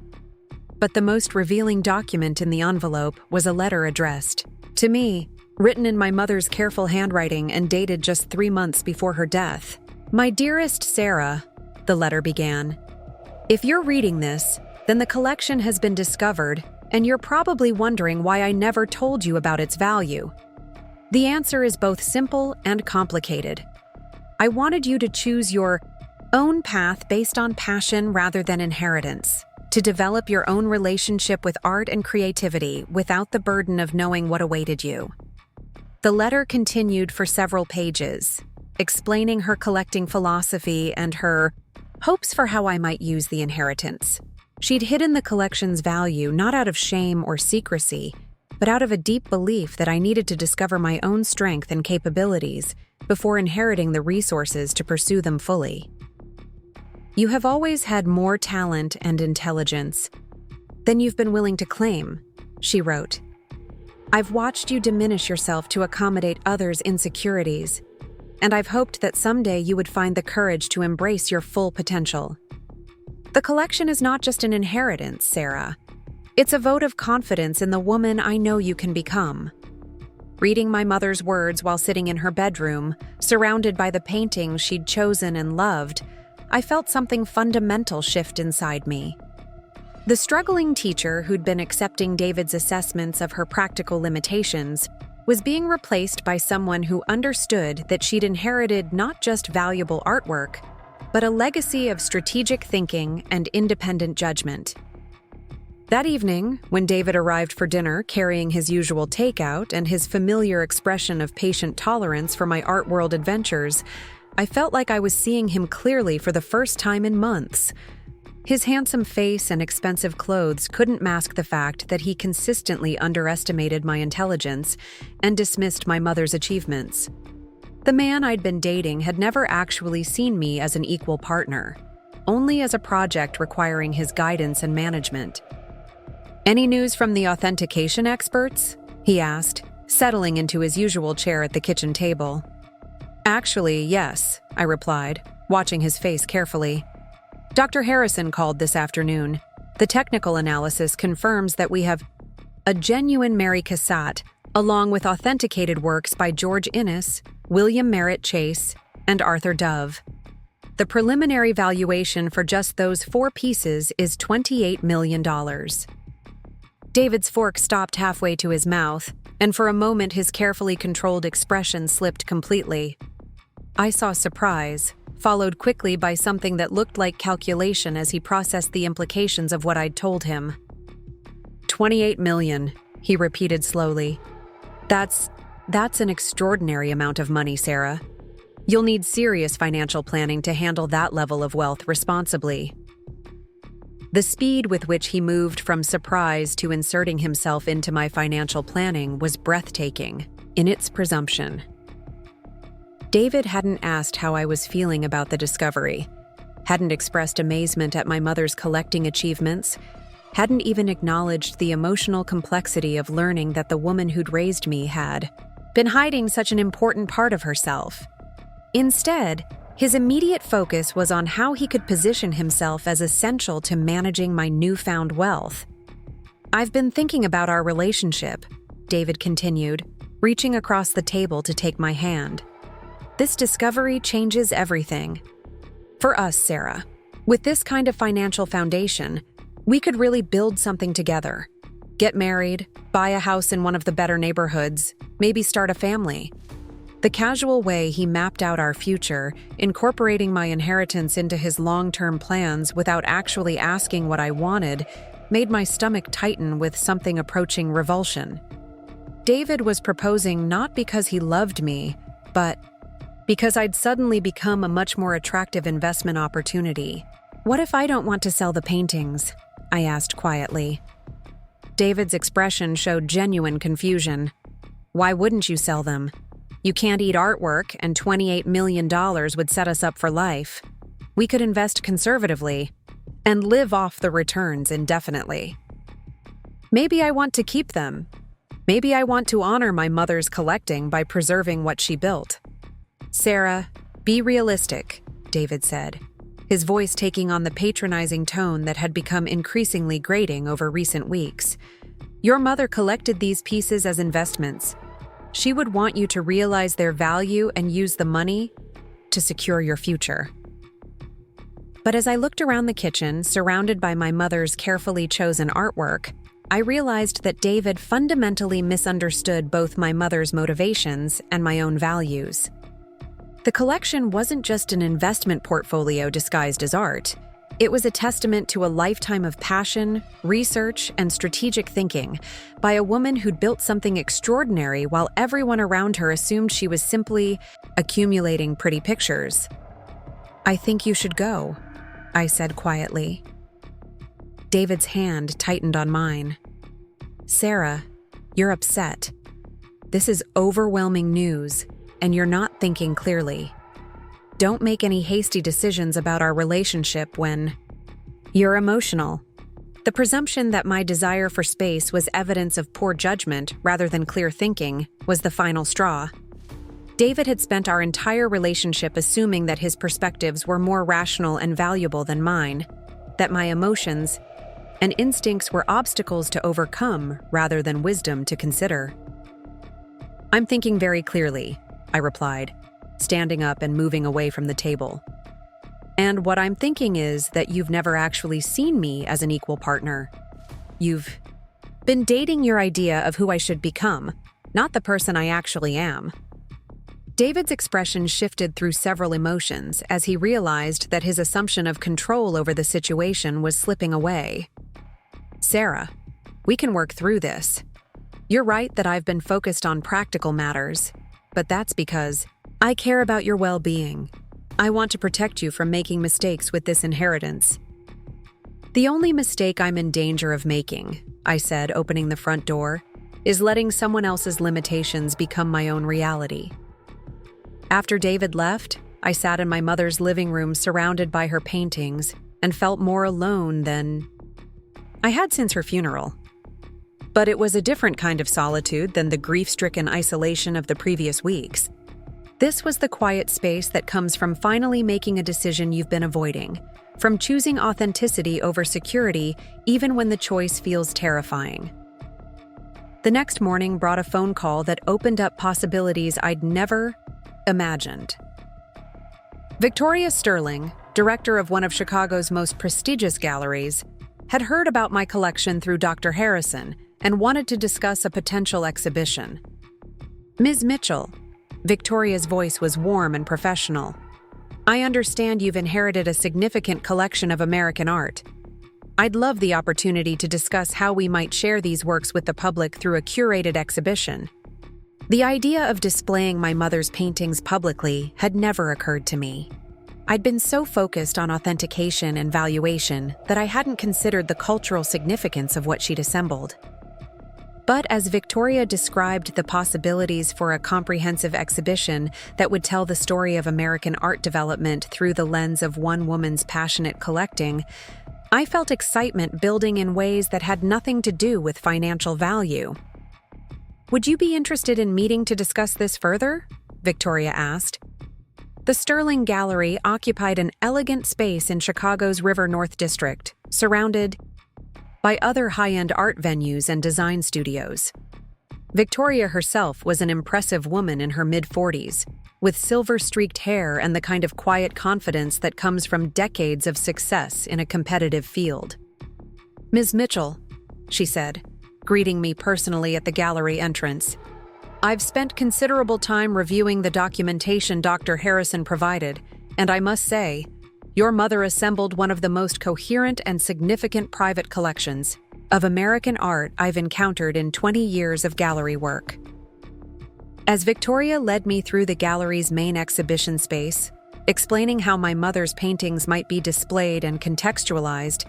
But the most revealing document in the envelope was a letter addressed to me, written in my mother's careful handwriting and dated just 3 months before her death. "My dearest Sarah," the letter began, "if you're reading this, then the collection has been discovered, and you're probably wondering why I never told you about its value. The answer is both simple and complicated. I wanted you to choose your own path based on passion rather than inheritance, to develop your own relationship with art and creativity without the burden of knowing what awaited you." The letter continued for several pages, explaining her collecting philosophy and her hopes for how I might use the inheritance. She'd hidden the collection's value not out of shame or secrecy, but out of a deep belief that I needed to discover my own strength and capabilities before inheriting the resources to pursue them fully. "You have always had more talent and intelligence than you've been willing to claim," she wrote. "I've watched you diminish yourself to accommodate others' insecurities, and I've hoped that someday you would find the courage to embrace your full potential. The collection is not just an inheritance, Sarah. It's a vote of confidence in the woman I know you can become." Reading my mother's words while sitting in her bedroom, surrounded by the paintings she'd chosen and loved, I felt something fundamental shift inside me. The struggling teacher who'd been accepting David's assessments of her practical limitations was being replaced by someone who understood that she'd inherited not just valuable artwork, but a legacy of strategic thinking and independent judgment. That evening, when David arrived for dinner carrying his usual takeout and his familiar expression of patient tolerance for my art world adventures, I felt like I was seeing him clearly for the first time in months. His handsome face and expensive clothes couldn't mask the fact that he consistently underestimated my intelligence and dismissed my mother's achievements. The man I'd been dating had never actually seen me as an equal partner, only as a project requiring his guidance and management. "Any news from the authentication experts?" he asked, settling into his usual chair at the kitchen table. "Actually, yes," I replied, watching his face carefully. "Dr. Harrison called this afternoon. The technical analysis confirms that we have a genuine Mary Cassatt, along with authenticated works by George Inness, William Merritt Chase, and Arthur Dove. The preliminary valuation for just those 4 pieces is $28 million. David's fork stopped halfway to his mouth, and for a moment his carefully controlled expression slipped completely. I saw surprise, followed quickly by something that looked like calculation as he processed the implications of what I'd told him. 28 million, he repeated slowly. That's an extraordinary amount of money, Sarah. You'll need serious financial planning to handle that level of wealth responsibly. The speed with which he moved from surprise to inserting himself into my financial planning was breathtaking in its presumption. David hadn't asked how I was feeling about the discovery, hadn't expressed amazement at my mother's collecting achievements, hadn't even acknowledged the emotional complexity of learning that the woman who'd raised me had been hiding such an important part of herself. Instead, his immediate focus was on how he could position himself as essential to managing my newfound wealth. I've been thinking about our relationship, David continued, reaching across the table to take my hand. This discovery changes everything. For us, Sarah, with this kind of financial foundation, we could really build something together. Get married, buy a house in one of the better neighborhoods, maybe start a family. The casual way he mapped out our future, incorporating my inheritance into his long-term plans without actually asking what I wanted, made my stomach tighten with something approaching revulsion. David was proposing not because he loved me, but because I'd suddenly become a much more attractive investment opportunity. What if I don't want to sell the paintings? I asked quietly. David's expression showed genuine confusion. Why wouldn't you sell them? You can't eat artwork, and $28 million would set us up for life. We could invest conservatively and live off the returns indefinitely. Maybe I want to keep them. Maybe I want to honor my mother's collecting by preserving what she built. Sarah, be realistic, David said, his voice taking on the patronizing tone that had become increasingly grating over recent weeks. Your mother collected these pieces as investments. She would want you to realize their value and use the money to secure your future. But as I looked around the kitchen, surrounded by my mother's carefully chosen artwork, I realized that David fundamentally misunderstood both my mother's motivations and my own values. The collection wasn't just an investment portfolio disguised as art. It was a testament to a lifetime of passion, research, and strategic thinking by a woman who'd built something extraordinary while everyone around her assumed she was simply accumulating pretty pictures. I think you should go, I said quietly. David's hand tightened on mine. Sarah, you're upset. This is overwhelming news, and you're not thinking clearly. Don't make any hasty decisions about our relationship when you're emotional. The presumption that my desire for space was evidence of poor judgment rather than clear thinking was the final straw. David had spent our entire relationship assuming that his perspectives were more rational and valuable than mine, that my emotions and instincts were obstacles to overcome rather than wisdom to consider. I'm thinking very clearly, I replied, standing up and moving away from the table. And what I'm thinking is that you've never actually seen me as an equal partner. You've been dating your idea of who I should become, not the person I actually am. David's expression shifted through several emotions as he realized that his assumption of control over the situation was slipping away. Sarah, we can work through this. You're right that I've been focused on practical matters, but that's because I care about your well-being. I want to protect you from making mistakes with this inheritance. The only mistake I'm in danger of making, I said, opening the front door, is letting someone else's limitations become my own reality. After David left, I sat in my mother's living room surrounded by her paintings and felt more alone than I had since her funeral. But it was a different kind of solitude than the grief-stricken isolation of the previous weeks. This was the quiet space that comes from finally making a decision you've been avoiding, from choosing authenticity over security even when the choice feels terrifying. The next morning brought a phone call that opened up possibilities I'd never imagined. Victoria Sterling, director of one of Chicago's most prestigious galleries, had heard about my collection through Dr. Harrison and wanted to discuss a potential exhibition. "Ms. Mitchell," Victoria's voice was warm and professional, "I understand you've inherited a significant collection of American art. I'd love the opportunity to discuss how we might share these works with the public through a curated exhibition." The idea of displaying my mother's paintings publicly had never occurred to me. I'd been so focused on authentication and valuation that I hadn't considered the cultural significance of what she'd assembled. But as Victoria described the possibilities for a comprehensive exhibition that would tell the story of American art development through the lens of one woman's passionate collecting, I felt excitement building in ways that had nothing to do with financial value. "Would you be interested in meeting to discuss this further?" Victoria asked. The Sterling Gallery occupied an elegant space in Chicago's River North District, surrounded by other high-end art venues and design studios. Victoria herself was an impressive woman in her mid-40s, with silver-streaked hair and the kind of quiet confidence that comes from decades of success in a competitive field. "Ms. Mitchell," she said, greeting me personally at the gallery entrance, "I've spent considerable time reviewing the documentation Dr. Harrison provided, and I must say, your mother assembled one of the most coherent and significant private collections of American art I've encountered in 20 years of gallery work." As Victoria led me through the gallery's main exhibition space, explaining how my mother's paintings might be displayed and contextualized,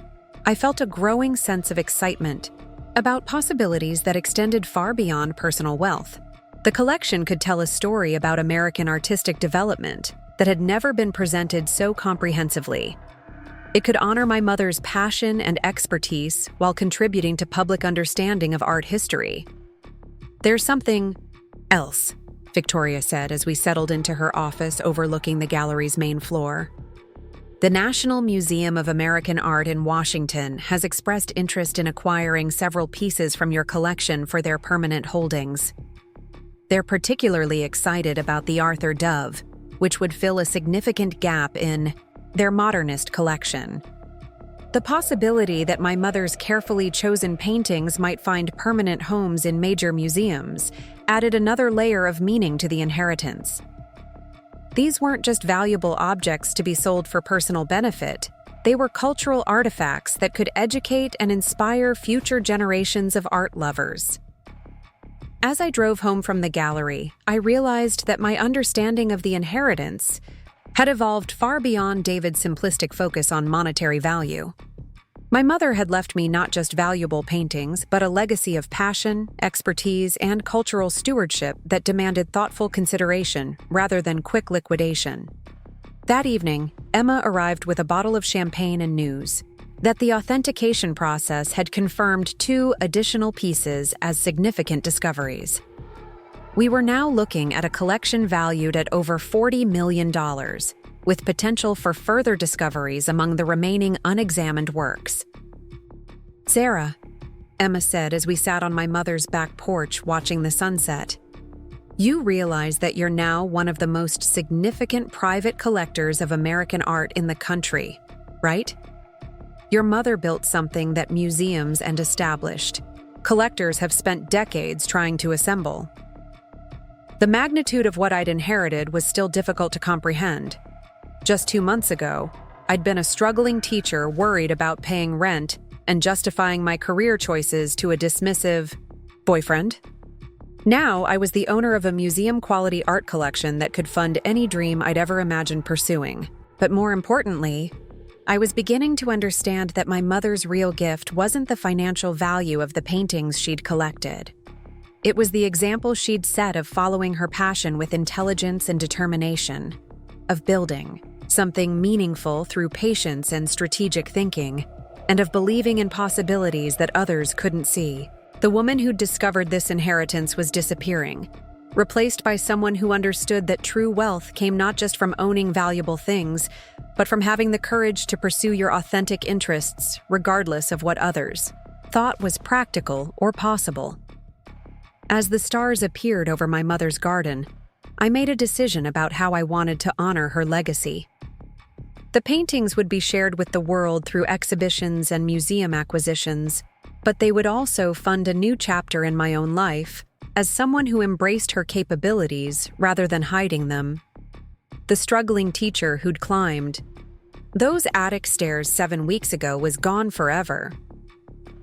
I felt a growing sense of excitement about possibilities that extended far beyond personal wealth. The collection could tell a story about American artistic development that had never been presented so comprehensively. It could honor my mother's passion and expertise while contributing to public understanding of art history. "There's something else," Victoria said as we settled into her office overlooking the gallery's main floor. "The National Museum of American Art in Washington has expressed interest in acquiring several pieces from your collection for their permanent holdings. They're particularly excited about the Arthur Dove, which would fill a significant gap in their modernist collection." The possibility that my mother's carefully chosen paintings might find permanent homes in major museums added another layer of meaning to the inheritance. These weren't just valuable objects to be sold for personal benefit. They were cultural artifacts that could educate and inspire future generations of art lovers. As I drove home from the gallery, I realized that my understanding of the inheritance had evolved far beyond David's simplistic focus on monetary value. My mother had left me not just valuable paintings, but a legacy of passion, expertise, and cultural stewardship that demanded thoughtful consideration rather than quick liquidation. That evening, Emma arrived with a bottle of champagne and news that the authentication process had confirmed 2 additional pieces as significant discoveries. We were now looking at a collection valued at over $40 million, with potential for further discoveries among the remaining unexamined works. "Sarah," Emma said as we sat on my mother's back porch watching the sunset, "you realize that you're now one of the most significant private collectors of American art in the country, right? Your mother built something that museums and established collectors have spent decades trying to assemble." The magnitude of what I'd inherited was still difficult to comprehend. Just 2 months ago, I'd been a struggling teacher worried about paying rent and justifying my career choices to a dismissive boyfriend. Now I was the owner of a museum-quality art collection that could fund any dream I'd ever imagined pursuing. But more importantly, I was beginning to understand that my mother's real gift wasn't the financial value of the paintings she'd collected. It was the example she'd set of following her passion with intelligence and determination, of building something meaningful through patience and strategic thinking, and of believing in possibilities that others couldn't see. The woman who'd discovered this inheritance was disappearing, replaced by someone who understood that true wealth came not just from owning valuable things, but from having the courage to pursue your authentic interests regardless of what others thought was practical or possible. As the stars appeared over my mother's garden, I made a decision about how I wanted to honor her legacy. The paintings would be shared with the world through exhibitions and museum acquisitions, but they would also fund a new chapter in my own life, as someone who embraced her capabilities rather than hiding them. The struggling teacher who'd climbed. Those attic stairs 7 weeks ago was gone forever.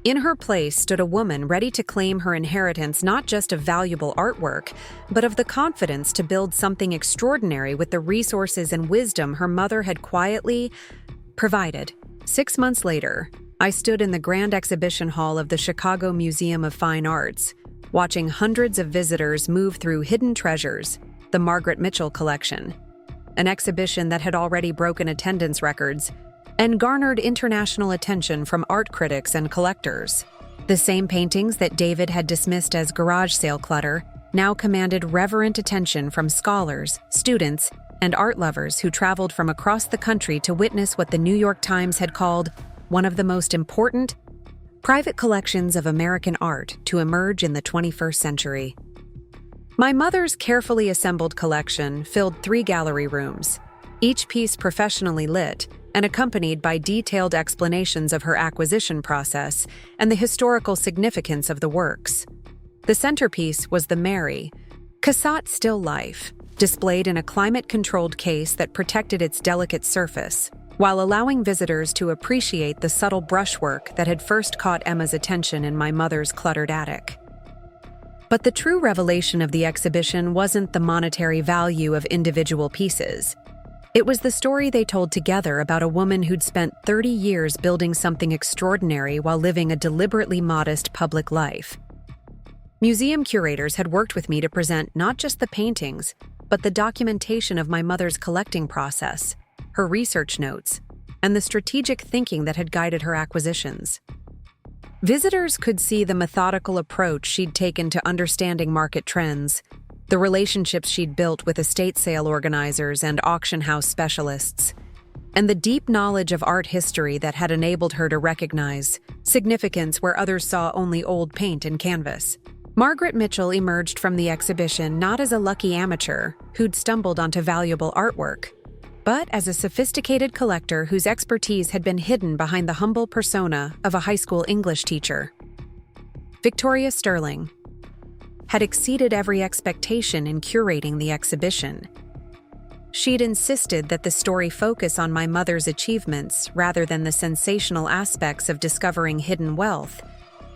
In her place stood a woman ready to claim her inheritance not just of valuable artwork, but of the confidence to build something extraordinary with the resources and wisdom her mother had quietly provided. 6 months later, I stood in the grand exhibition hall of the Chicago Museum of Fine Arts, watching hundreds of visitors move through hidden treasures, the Margaret Mitchell collection, an exhibition that had already broken attendance records and garnered international attention from art critics and collectors. The same paintings that David had dismissed as garage sale clutter now commanded reverent attention from scholars, students, and art lovers who traveled from across the country to witness what the New York Times had called one of the most important private collections of American art to emerge in the 21st century. My mother's carefully assembled collection filled 3 gallery rooms, each piece professionally lit and accompanied by detailed explanations of her acquisition process and the historical significance of the works. The centerpiece was the Mary Cassatt still life, displayed in a climate-controlled case that protected its delicate surface, while allowing visitors to appreciate the subtle brushwork that had first caught Emma's attention in my mother's cluttered attic. But the true revelation of the exhibition wasn't the monetary value of individual pieces. It was the story they told together about a woman who'd spent 30 years building something extraordinary while living a deliberately modest public life. Museum curators had worked with me to present not just the paintings, but the documentation of my mother's collecting process, her research notes, and the strategic thinking that had guided her acquisitions. Visitors could see the methodical approach she'd taken to understanding market trends, the relationships she'd built with estate sale organizers and auction house specialists, and the deep knowledge of art history that had enabled her to recognize significance where others saw only old paint and canvas. Margaret Mitchell emerged from the exhibition not as a lucky amateur who'd stumbled onto valuable artwork, but as a sophisticated collector whose expertise had been hidden behind the humble persona of a high school English teacher. Victoria Sterling had exceeded every expectation in curating the exhibition. She'd insisted that the story focus on my mother's achievements rather than the sensational aspects of discovering hidden wealth,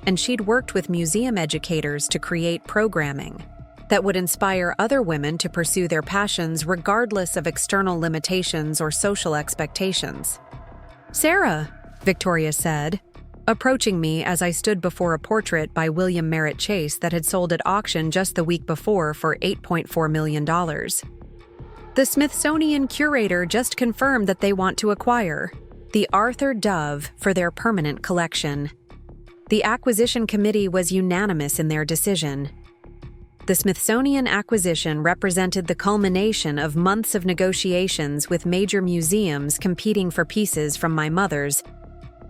and she'd worked with museum educators to create programming that would inspire other women to pursue their passions regardless of external limitations or social expectations. "Sarah," Victoria said, approaching me as I stood before a portrait by William Merritt Chase that had sold at auction just the week before for $8.4 million. "The Smithsonian curator just confirmed that they want to acquire the Arthur Dove for their permanent collection. The acquisition committee was unanimous in their decision." The Smithsonian acquisition represented the culmination of months of negotiations with major museums competing for pieces from my mother's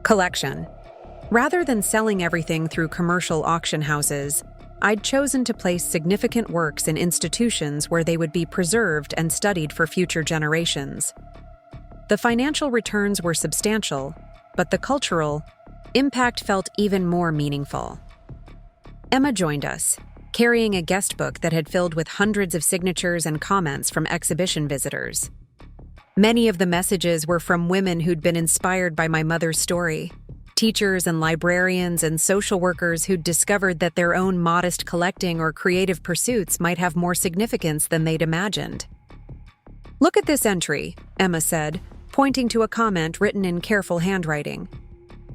collection. Rather than selling everything through commercial auction houses, I'd chosen to place significant works in institutions where they would be preserved and studied for future generations. The financial returns were substantial, but the cultural impact felt even more meaningful. Emma joined us, carrying a guest book that had filled with hundreds of signatures and comments from exhibition visitors. Many of the messages were from women who'd been inspired by my mother's story, teachers and librarians and social workers who'd discovered that their own modest collecting or creative pursuits might have more significance than they'd imagined. "Look at this entry," Emma said, pointing to a comment written in careful handwriting.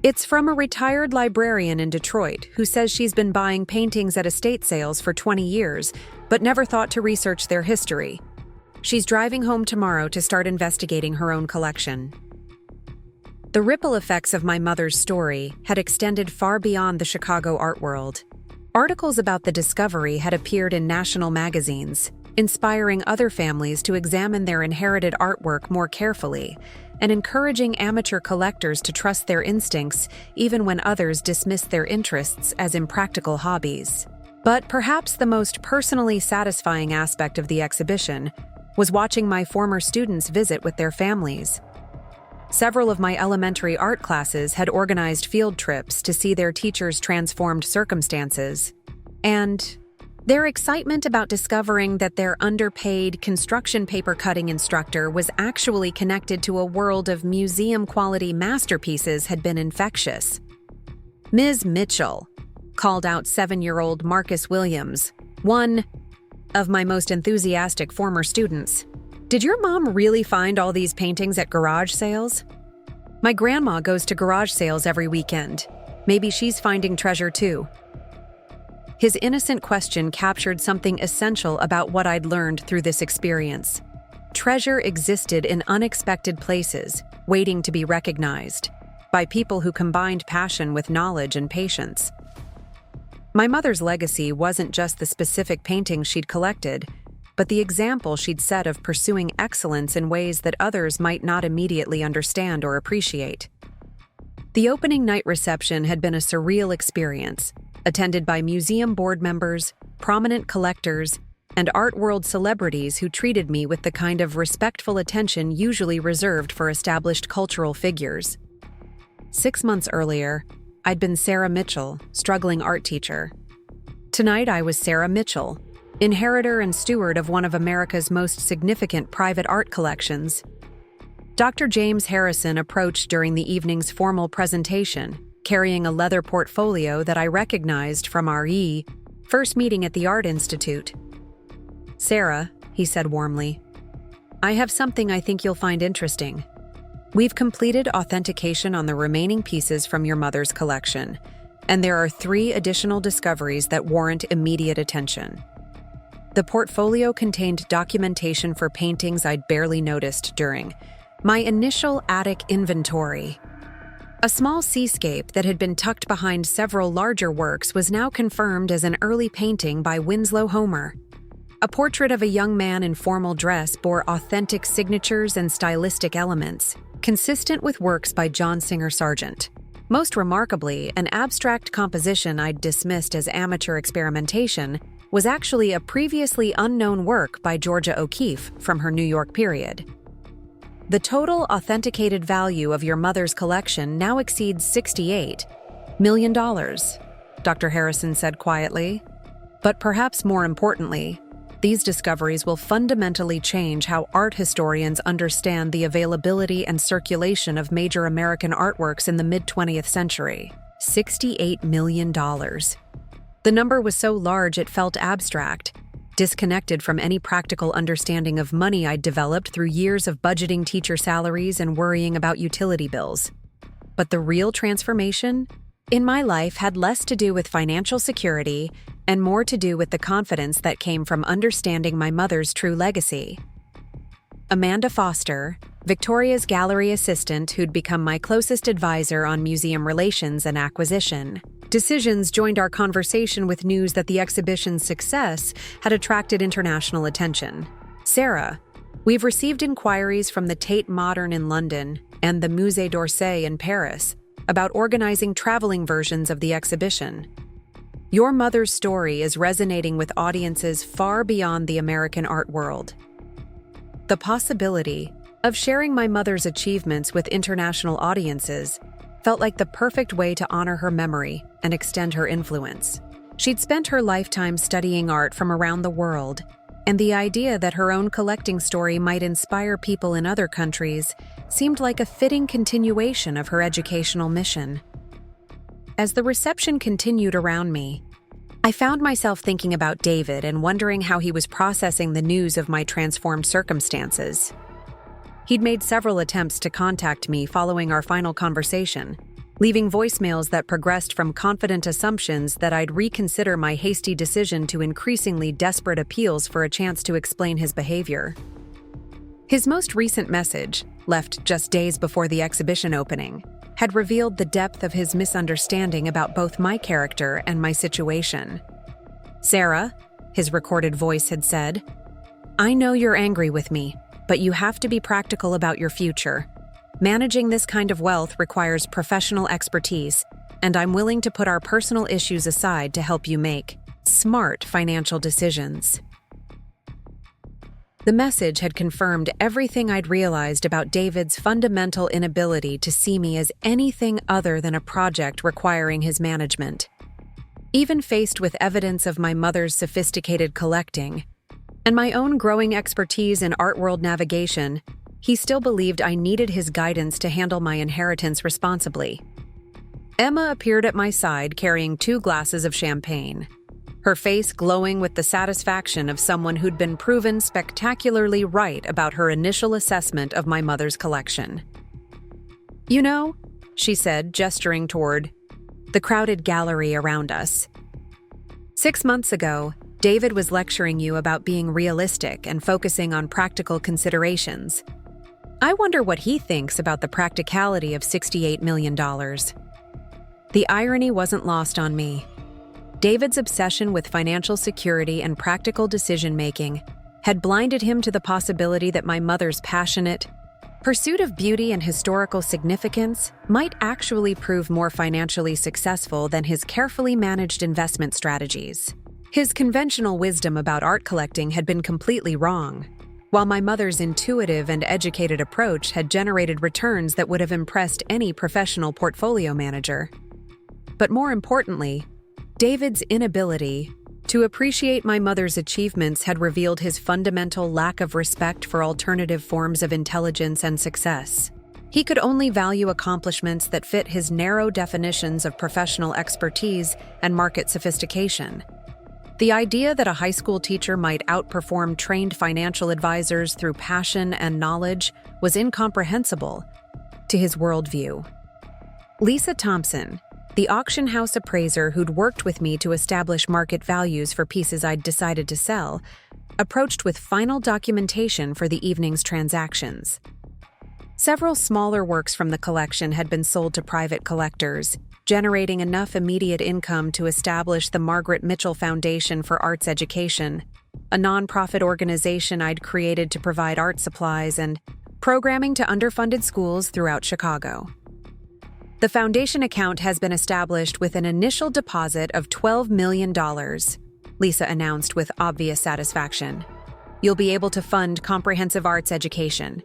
"It's from a retired librarian in Detroit who says she's been buying paintings at estate sales for 20 years, but never thought to research their history. She's driving home tomorrow to start investigating her own collection." The ripple effects of my mother's story had extended far beyond the Chicago art world. Articles about the discovery had appeared in national magazines, inspiring other families to examine their inherited artwork more carefully, and encouraging amateur collectors to trust their instincts even when others dismissed their interests as impractical hobbies. But perhaps the most personally satisfying aspect of the exhibition was watching my former students visit with their families. Several of my elementary art classes had organized field trips to see their teachers' transformed circumstances, and their excitement about discovering that their underpaid construction paper cutting instructor was actually connected to a world of museum-quality masterpieces had been infectious. Ms. Mitchell called out 7-year-old Marcus Williams, one of my most enthusiastic former students. "Did your mom really find all these paintings at garage sales?" "My grandma goes to garage sales every weekend. Maybe she's finding treasure too." His innocent question captured something essential about what I'd learned through this experience. Treasure existed in unexpected places, waiting to be recognized, by people who combined passion with knowledge and patience. My mother's legacy wasn't just the specific paintings she'd collected, but the example she'd set of pursuing excellence in ways that others might not immediately understand or appreciate. The opening night reception had been a surreal experience, attended by museum board members, prominent collectors, and art world celebrities who treated me with the kind of respectful attention usually reserved for established cultural figures. 6 months earlier, I'd been Sarah Mitchell, struggling art teacher. Tonight I was Sarah Mitchell, inheritor and steward of one of America's most significant private art collections. Dr. James Harrison approached during the evening's formal presentation, carrying a leather portfolio that I recognized from our first meeting at the Art Institute. "Sarah," he said warmly, "I have something I think you'll find interesting. We've completed authentication on the remaining pieces from your mother's collection, and there are 3 additional discoveries that warrant immediate attention." The portfolio contained documentation for paintings I'd barely noticed during my initial attic inventory. A small seascape that had been tucked behind several larger works was now confirmed as an early painting by Winslow Homer. A portrait of a young man in formal dress bore authentic signatures and stylistic elements, consistent with works by John Singer Sargent. Most remarkably, an abstract composition I'd dismissed as amateur experimentation was actually a previously unknown work by Georgia O'Keeffe from her New York period. "The total authenticated value of your mother's collection now exceeds $68 million, Dr. Harrison said quietly. "But perhaps more importantly, these discoveries will fundamentally change how art historians understand the availability and circulation of major American artworks in the mid-20th century. $68 million. The number was so large it felt abstract, disconnected from any practical understanding of money I'd developed through years of budgeting teacher salaries and worrying about utility bills. But the real transformation in my life had less to do with financial security and more to do with the confidence that came from understanding my mother's true legacy. Amanda Foster, Victoria's gallery assistant who'd become my closest advisor on museum relations and acquisition decisions, joined our conversation with news that the exhibition's success had attracted international attention. "Sarah, we've received inquiries from the Tate Modern in London and the Musée d'Orsay in Paris about organizing traveling versions of the exhibition. Your mother's story is resonating with audiences far beyond the American art world." The possibility of sharing my mother's achievements with international audiences felt like the perfect way to honor her memory and extend her influence. She'd spent her lifetime studying art from around the world, and the idea that her own collecting story might inspire people in other countries seemed like a fitting continuation of her educational mission. As the reception continued around me, I found myself thinking about David and wondering how he was processing the news of my transformed circumstances. He'd made several attempts to contact me following our final conversation, leaving voicemails that progressed from confident assumptions that I'd reconsider my hasty decision to increasingly desperate appeals for a chance to explain his behavior. His most recent message, left just days before the exhibition opening, had revealed the depth of his misunderstanding about both my character and my situation. "Sarah," his recorded voice had said, "I know you're angry with me, but you have to be practical about your future. Managing this kind of wealth requires professional expertise, and I'm willing to put our personal issues aside to help you make smart financial decisions." The message had confirmed everything I'd realized about David's fundamental inability to see me as anything other than a project requiring his management. Even faced with evidence of my mother's sophisticated collecting and my own growing expertise in art world navigation, he still believed I needed his guidance to handle my inheritance responsibly. Emma appeared at my side carrying 2 glasses of champagne, her face glowing with the satisfaction of someone who'd been proven spectacularly right about her initial assessment of my mother's collection. "You know," she said, gesturing toward the crowded gallery around us, "6 months ago, David was lecturing you about being realistic and focusing on practical considerations. I wonder what he thinks about the practicality of $68 million. The irony wasn't lost on me. David's obsession with financial security and practical decision-making had blinded him to the possibility that my mother's passionate pursuit of beauty and historical significance might actually prove more financially successful than his carefully managed investment strategies. His conventional wisdom about art collecting had been completely wrong, while my mother's intuitive and educated approach had generated returns that would have impressed any professional portfolio manager. But more importantly, David's inability to appreciate my mother's achievements had revealed his fundamental lack of respect for alternative forms of intelligence and success. He could only value accomplishments that fit his narrow definitions of professional expertise and market sophistication. The idea that a high school teacher might outperform trained financial advisors through passion and knowledge was incomprehensible to his worldview. Lisa Thompson, the auction house appraiser who'd worked with me to establish market values for pieces I'd decided to sell, approached with final documentation for the evening's transactions. Several smaller works from the collection had been sold to private collectors, generating enough immediate income to establish the Margaret Mitchell Foundation for Arts Education, a nonprofit organization I'd created to provide art supplies and programming to underfunded schools throughout Chicago. The foundation account has been established with an initial deposit of $12 million, Lisa announced with obvious satisfaction. You'll be able to fund comprehensive arts education,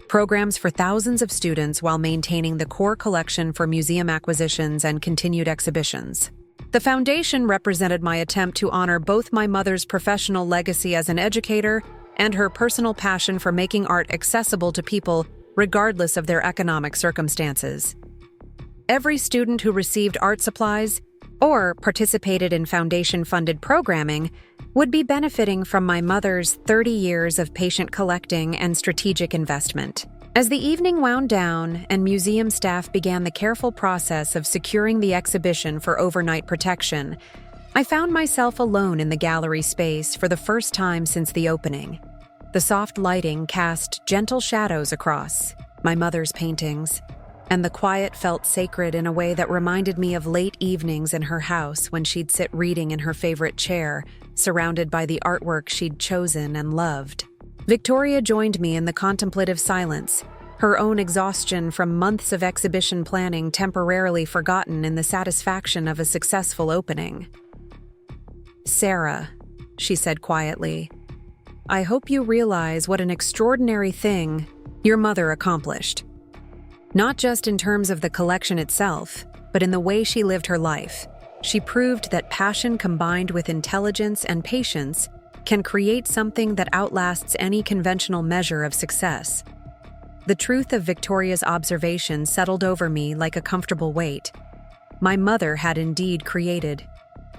programs for thousands of students while maintaining the core collection for museum acquisitions and continued exhibitions. The foundation represented my attempt to honor both my mother's professional legacy as an educator and her personal passion for making art accessible to people regardless of their economic circumstances. Every student who received art supplies or participated in foundation-funded programming would be benefiting from my mother's 30 years of patient collecting and strategic investment. As the evening wound down and museum staff began the careful process of securing the exhibition for overnight protection, I found myself alone in the gallery space for the first time since the opening. The soft lighting cast gentle shadows across my mother's paintings, and the quiet felt sacred in a way that reminded me of late evenings in her house when she'd sit reading in her favorite chair, surrounded by the artwork she'd chosen and loved. Victoria joined me in the contemplative silence, her own exhaustion from months of exhibition planning temporarily forgotten in the satisfaction of a successful opening. "Sarah," she said quietly, "I hope you realize what an extraordinary thing your mother accomplished. Not just in terms of the collection itself, but in the way she lived her life. She proved that passion combined with intelligence and patience can create something that outlasts any conventional measure of success." The truth of Victoria's observation settled over me like a comfortable weight. My mother had indeed created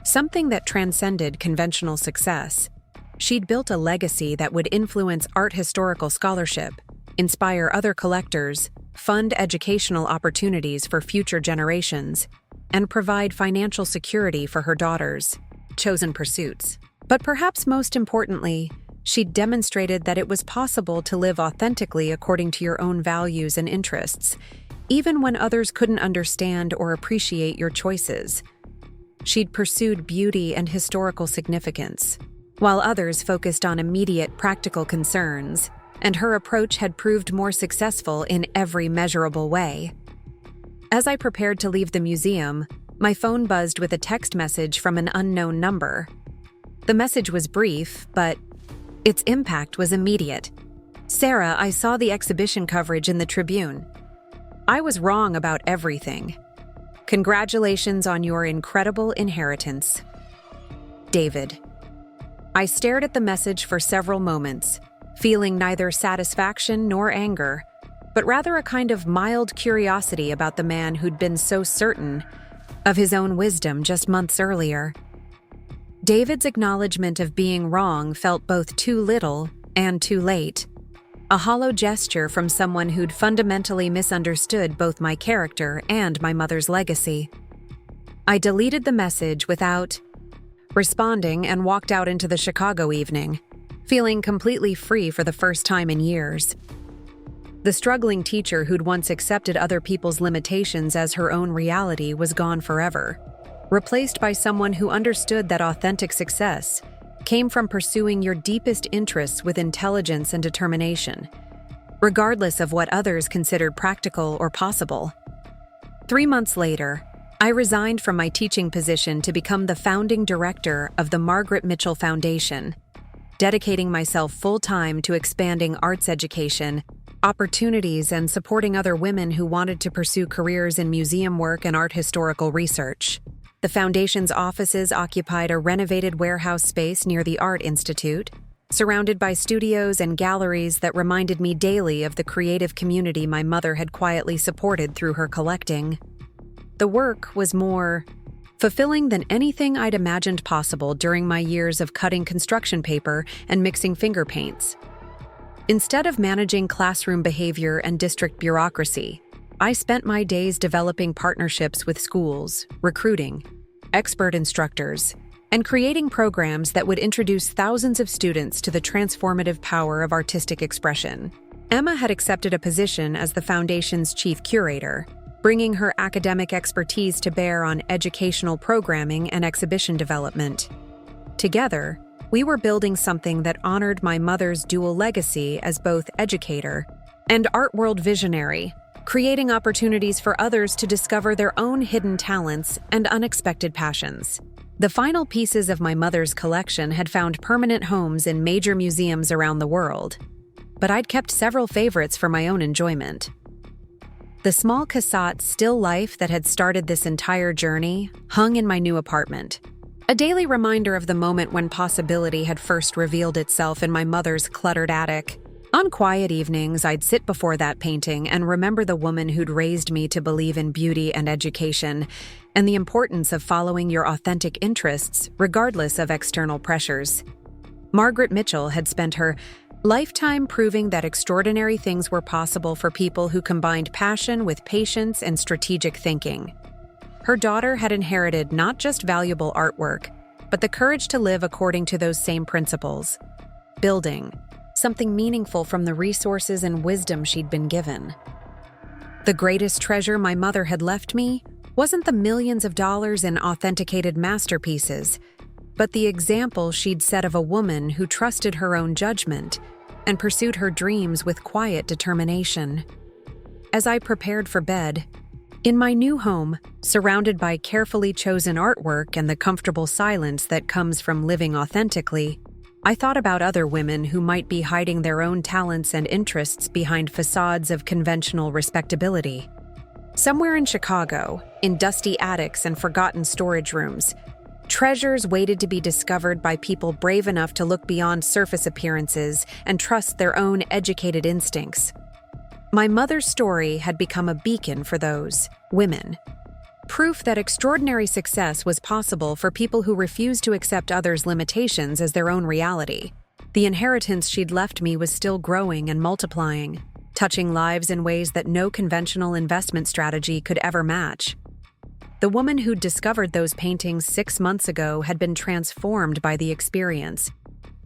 something that transcended conventional success. She'd built a legacy that would influence art historical scholarship, inspire other collectors, fund educational opportunities for future generations, and provide financial security for her daughters' chosen pursuits. But perhaps most importantly, she demonstrated that it was possible to live authentically according to your own values and interests, even when others couldn't understand or appreciate your choices. She'd pursued beauty and historical significance, while others focused on immediate practical concerns, and her approach had proved more successful in every measurable way. As I prepared to leave the museum, my phone buzzed with a text message from an unknown number. The message was brief, but Its impact was immediate. "Sarah, I saw the exhibition coverage in the Tribune. I was wrong about everything. Congratulations on your incredible inheritance. David." I stared at the message for several moments, feeling neither satisfaction nor anger, but rather a kind of mild curiosity about the man who'd been so certain of his own wisdom just months earlier. David's acknowledgement of being wrong felt both too little and too late, a hollow gesture from someone who'd fundamentally misunderstood both my character and my mother's legacy. I deleted the message without responding and walked out into the Chicago evening, feeling completely free for the first time in years. The struggling teacher who'd once accepted other people's limitations as her own reality was gone forever, replaced by someone who understood that authentic success came from pursuing your deepest interests with intelligence and determination, regardless of what others considered practical or possible. 3 months later, I resigned from my teaching position to become the founding director of the Margaret Mitchell Foundation, dedicating myself full-time to expanding arts education, opportunities, and supporting other women who wanted to pursue careers in museum work and art historical research. The foundation's offices occupied a renovated warehouse space near the Art Institute, surrounded by studios and galleries that reminded me daily of the creative community my mother had quietly supported through her collecting. The work was more fulfilling than anything I'd imagined possible during my years of cutting construction paper and mixing finger paints. Instead of managing classroom behavior and district bureaucracy, I spent my days developing partnerships with schools, recruiting expert instructors, and creating programs that would introduce thousands of students to the transformative power of artistic expression. Emma had accepted a position as the Foundation's chief curator, bringing her academic expertise to bear on educational programming and exhibition development. Together, we were building something that honored my mother's dual legacy as both educator and art world visionary, creating opportunities for others to discover their own hidden talents and unexpected passions. The final pieces of my mother's collection had found permanent homes in major museums around the world, but I'd kept several favorites for my own enjoyment. The small cassette still life that had started this entire journey hung in my new apartment, a daily reminder of the moment when possibility had first revealed itself in my mother's cluttered attic. On quiet evenings, I'd sit before that painting and remember the woman who'd raised me to believe in beauty and education, and the importance of following your authentic interests regardless of external pressures. Margaret Mitchell had spent her lifetime proving that extraordinary things were possible for people who combined passion with patience and strategic thinking. Her daughter had inherited not just valuable artwork, but the courage to live according to those same principles, building something meaningful from the resources and wisdom she'd been given. The greatest treasure my mother had left me wasn't the millions of dollars in authenticated masterpieces, but the example she'd set of a woman who trusted her own judgment and pursued her dreams with quiet determination. As I prepared for bed, in my new home, surrounded by carefully chosen artwork and the comfortable silence that comes from living authentically, I thought about other women who might be hiding their own talents and interests behind facades of conventional respectability. Somewhere in Chicago, in dusty attics and forgotten storage rooms, treasures waited to be discovered by people brave enough to look beyond surface appearances and trust their own educated instincts. My mother's story had become a beacon for those women. Proof that extraordinary success was possible for people who refused to accept others' limitations as their own reality. The inheritance she'd left me was still growing and multiplying, touching lives in ways that no conventional investment strategy could ever match. The woman who'd discovered those paintings 6 months ago had been transformed by the experience.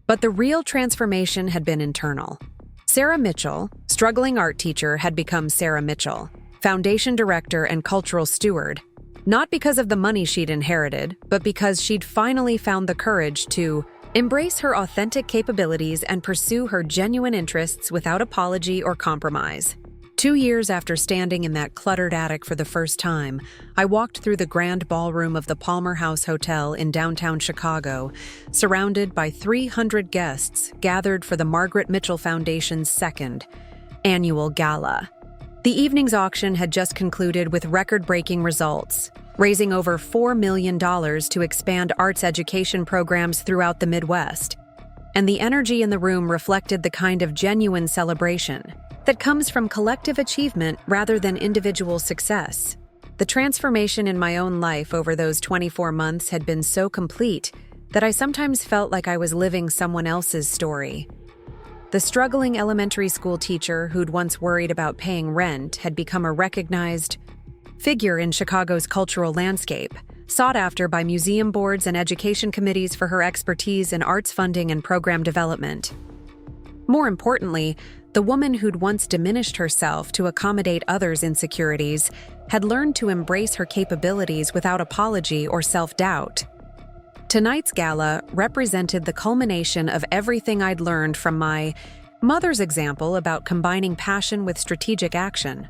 But the real transformation had been internal. Sarah Mitchell, struggling art teacher, had become Sarah Mitchell, foundation director and cultural steward, not because of the money she'd inherited, but because she'd finally found the courage to embrace her authentic capabilities and pursue her genuine interests without apology or compromise. 2 years after standing in that cluttered attic for the first time, I walked through the grand ballroom of the Palmer House Hotel in downtown Chicago, surrounded by 300 guests gathered for the Margaret Mitchell Foundation's second annual gala. The evening's auction had just concluded with record-breaking results, raising over $4 million to expand arts education programs throughout the Midwest. And the energy in the room reflected the kind of genuine celebration that comes from collective achievement rather than individual success. The transformation in my own life over those 24 months had been so complete that I sometimes felt like I was living someone else's story. The struggling elementary school teacher who'd once worried about paying rent had become a recognized figure in Chicago's cultural landscape, sought after by museum boards and education committees for her expertise in arts funding and program development. More importantly, the woman who'd once diminished herself to accommodate others' insecurities had learned to embrace her capabilities without apology or self-doubt. Tonight's gala represented the culmination of everything I'd learned from my mother's example about combining passion with strategic action.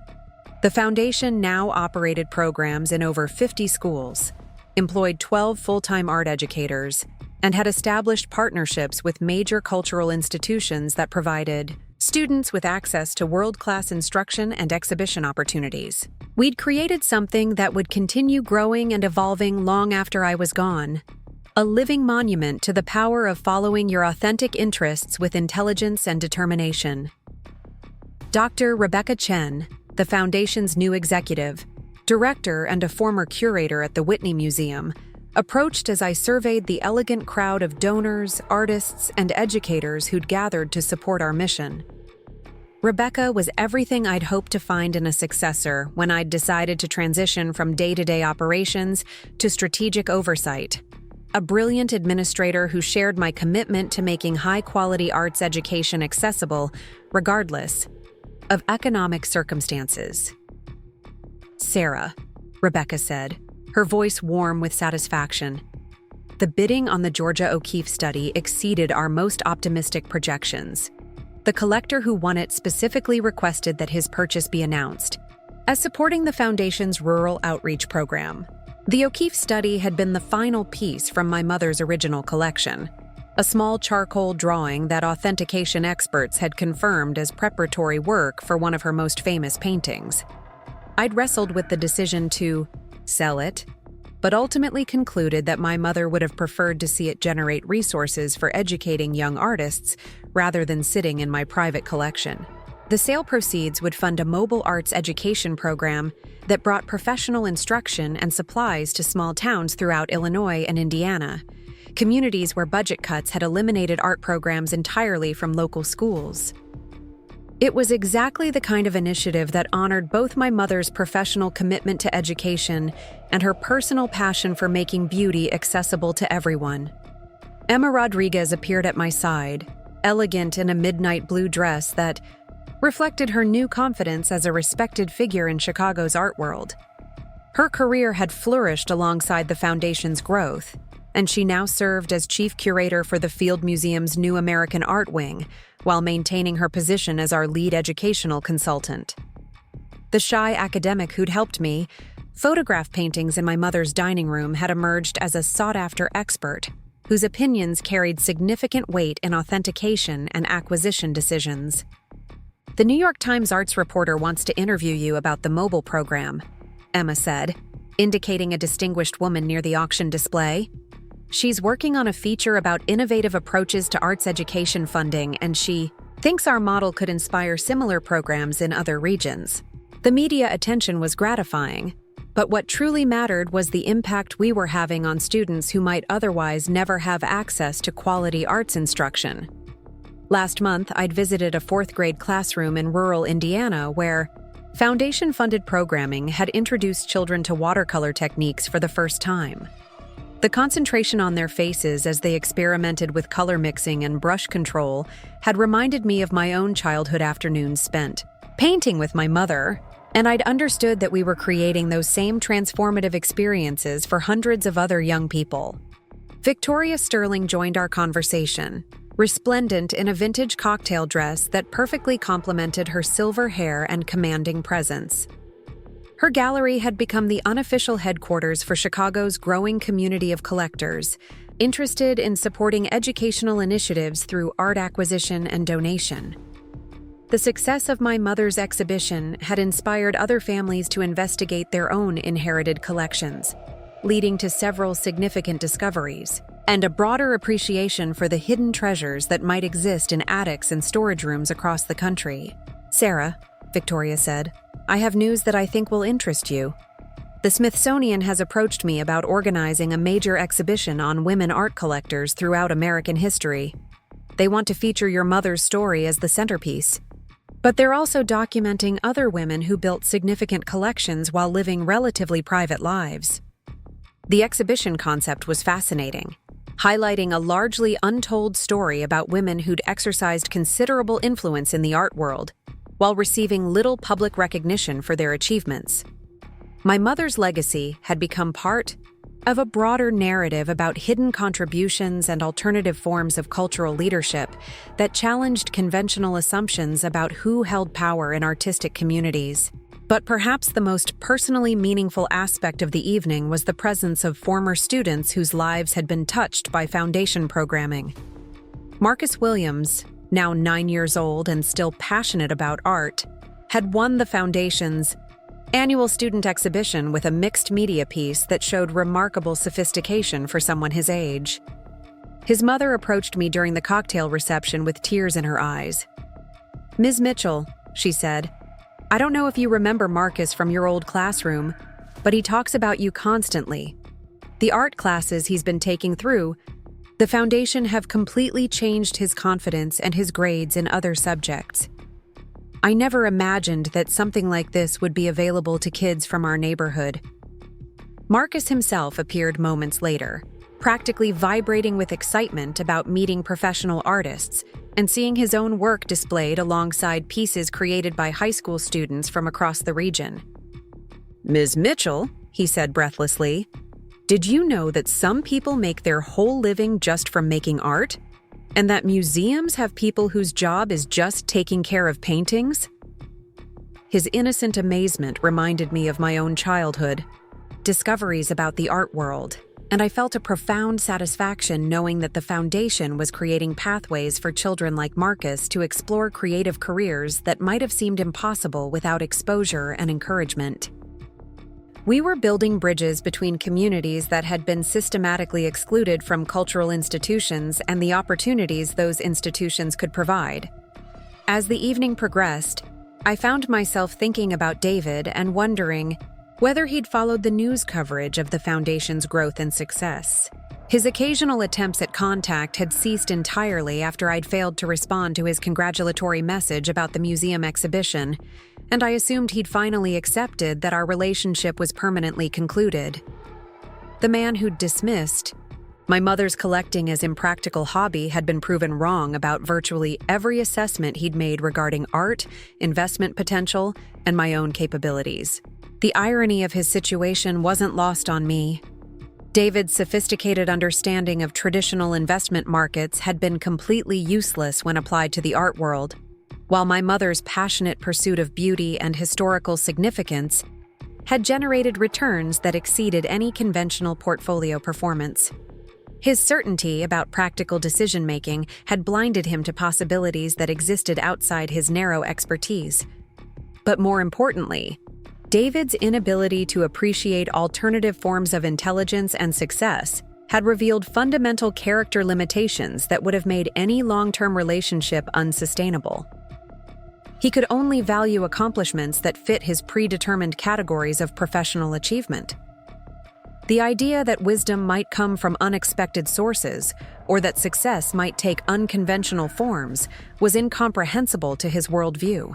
The foundation now operated programs in over 50 schools, employed 12 full-time art educators, and had established partnerships with major cultural institutions that provided students with access to world-class instruction and exhibition opportunities. We'd created something that would continue growing and evolving long after I was gone, a living monument to the power of following your authentic interests with intelligence and determination. Dr. Rebecca Chen, the Foundation's new executive, director and a former curator at the Whitney Museum, approached as I surveyed the elegant crowd of donors, artists, and educators who'd gathered to support our mission. Rebecca was everything I'd hoped to find in a successor when I'd decided to transition from day-to-day operations to strategic oversight. A brilliant administrator who shared my commitment to making high-quality arts education accessible, regardless of economic circumstances. "Sarah," Rebecca said, her voice warm with satisfaction. "The bidding on the Georgia O'Keeffe study exceeded our most optimistic projections. The collector who won it specifically requested that his purchase be announced as supporting the Foundation's rural outreach program. The O'Keeffe study had been the final piece from my mother's original collection, a small charcoal drawing that authentication experts had confirmed as preparatory work for one of her most famous paintings. I'd wrestled with the decision to sell it, but ultimately concluded that my mother would have preferred to see it generate resources for educating young artists rather than sitting in my private collection. The sale proceeds would fund a mobile arts education program that brought professional instruction and supplies to small towns throughout Illinois and Indiana, communities where budget cuts had eliminated art programs entirely from local schools. It was exactly the kind of initiative that honored both my mother's professional commitment to education and her personal passion for making beauty accessible to everyone. Emma Rodriguez appeared at my side, elegant in a midnight blue dress that reflected her new confidence as a respected figure in Chicago's art world. Her career had flourished alongside the Foundation's growth, and she now served as chief curator for the Field Museum's New American Art Wing, while maintaining her position as our lead educational consultant. The shy academic who'd helped me photograph paintings in my mother's dining room had emerged as a sought-after expert, whose opinions carried significant weight in authentication and acquisition decisions. "The New York Times arts reporter wants to interview you about the mobile program," Emma said, indicating a distinguished woman near the auction display. "She's working on a feature about innovative approaches to arts education funding, and she thinks our model could inspire similar programs in other regions." The media attention was gratifying, but what truly mattered was the impact we were having on students who might otherwise never have access to quality arts instruction. Last month, I'd visited a fourth-grade classroom in rural Indiana where Foundation-funded programming had introduced children to watercolor techniques for the first time. The concentration on their faces as they experimented with color mixing and brush control had reminded me of my own childhood afternoons spent painting with my mother, and I'd understood that we were creating those same transformative experiences for hundreds of other young people. Victoria Sterling joined our conversation, resplendent in a vintage cocktail dress that perfectly complemented her silver hair and commanding presence. Her gallery had become the unofficial headquarters for Chicago's growing community of collectors, interested in supporting educational initiatives through art acquisition and donation. The success of my mother's exhibition had inspired other families to investigate their own inherited collections, leading to several significant discoveries and a broader appreciation for the hidden treasures that might exist in attics and storage rooms across the country. "Sarah," Victoria said, "I have news that I think will interest you. The Smithsonian has approached me about organizing a major exhibition on women art collectors throughout American history. They want to feature your mother's story as the centerpiece. But they're also documenting other women who built significant collections while living relatively private lives." The exhibition concept was fascinating, highlighting a largely untold story about women who'd exercised considerable influence in the art world, while receiving little public recognition for their achievements. My mother's legacy had become part of a broader narrative about hidden contributions and alternative forms of cultural leadership that challenged conventional assumptions about who held power in artistic communities. But perhaps the most personally meaningful aspect of the evening was the presence of former students whose lives had been touched by foundation programming. Marcus Williams, now 9 years old and still passionate about art, had won the Foundation's annual student exhibition with a mixed media piece that showed remarkable sophistication for someone his age. His mother approached me during the cocktail reception with tears in her eyes. "Ms. Mitchell," she said, "I don't know if you remember Marcus from your old classroom, but he talks about you constantly. The art classes he's been taking through the Foundation have completely changed his confidence and his grades in other subjects. I never imagined that something like this would be available to kids from our neighborhood." Marcus himself appeared moments later, practically vibrating with excitement about meeting professional artists and seeing his own work displayed alongside pieces created by high school students from across the region. "Ms. Mitchell," he said breathlessly, "did you know that some people make their whole living just from making art? And that museums have people whose job is just taking care of paintings?" His innocent amazement reminded me of my own childhood, discoveries about the art world, and I felt a profound satisfaction knowing that the Foundation was creating pathways for children like Marcus to explore creative careers that might have seemed impossible without exposure and encouragement. We were building bridges between communities that had been systematically excluded from cultural institutions and the opportunities those institutions could provide. As the evening progressed, I found myself thinking about David and wondering whether he'd followed the news coverage of the Foundation's growth and success. His occasional attempts at contact had ceased entirely after I'd failed to respond to his congratulatory message about the museum exhibition, and I assumed he'd finally accepted that our relationship was permanently concluded. The man who'd dismissed my mother's collecting as impractical hobby had been proven wrong about virtually every assessment he'd made regarding art, investment potential, and my own capabilities. The irony of his situation wasn't lost on me. David's sophisticated understanding of traditional investment markets had been completely useless when applied to the art world, while my mother's passionate pursuit of beauty and historical significance had generated returns that exceeded any conventional portfolio performance. His certainty about practical decision-making had blinded him to possibilities that existed outside his narrow expertise. But more importantly, David's inability to appreciate alternative forms of intelligence and success had revealed fundamental character limitations that would have made any long-term relationship unsustainable. He could only value accomplishments that fit his predetermined categories of professional achievement. The idea that wisdom might come from unexpected sources or that success might take unconventional forms was incomprehensible to his worldview.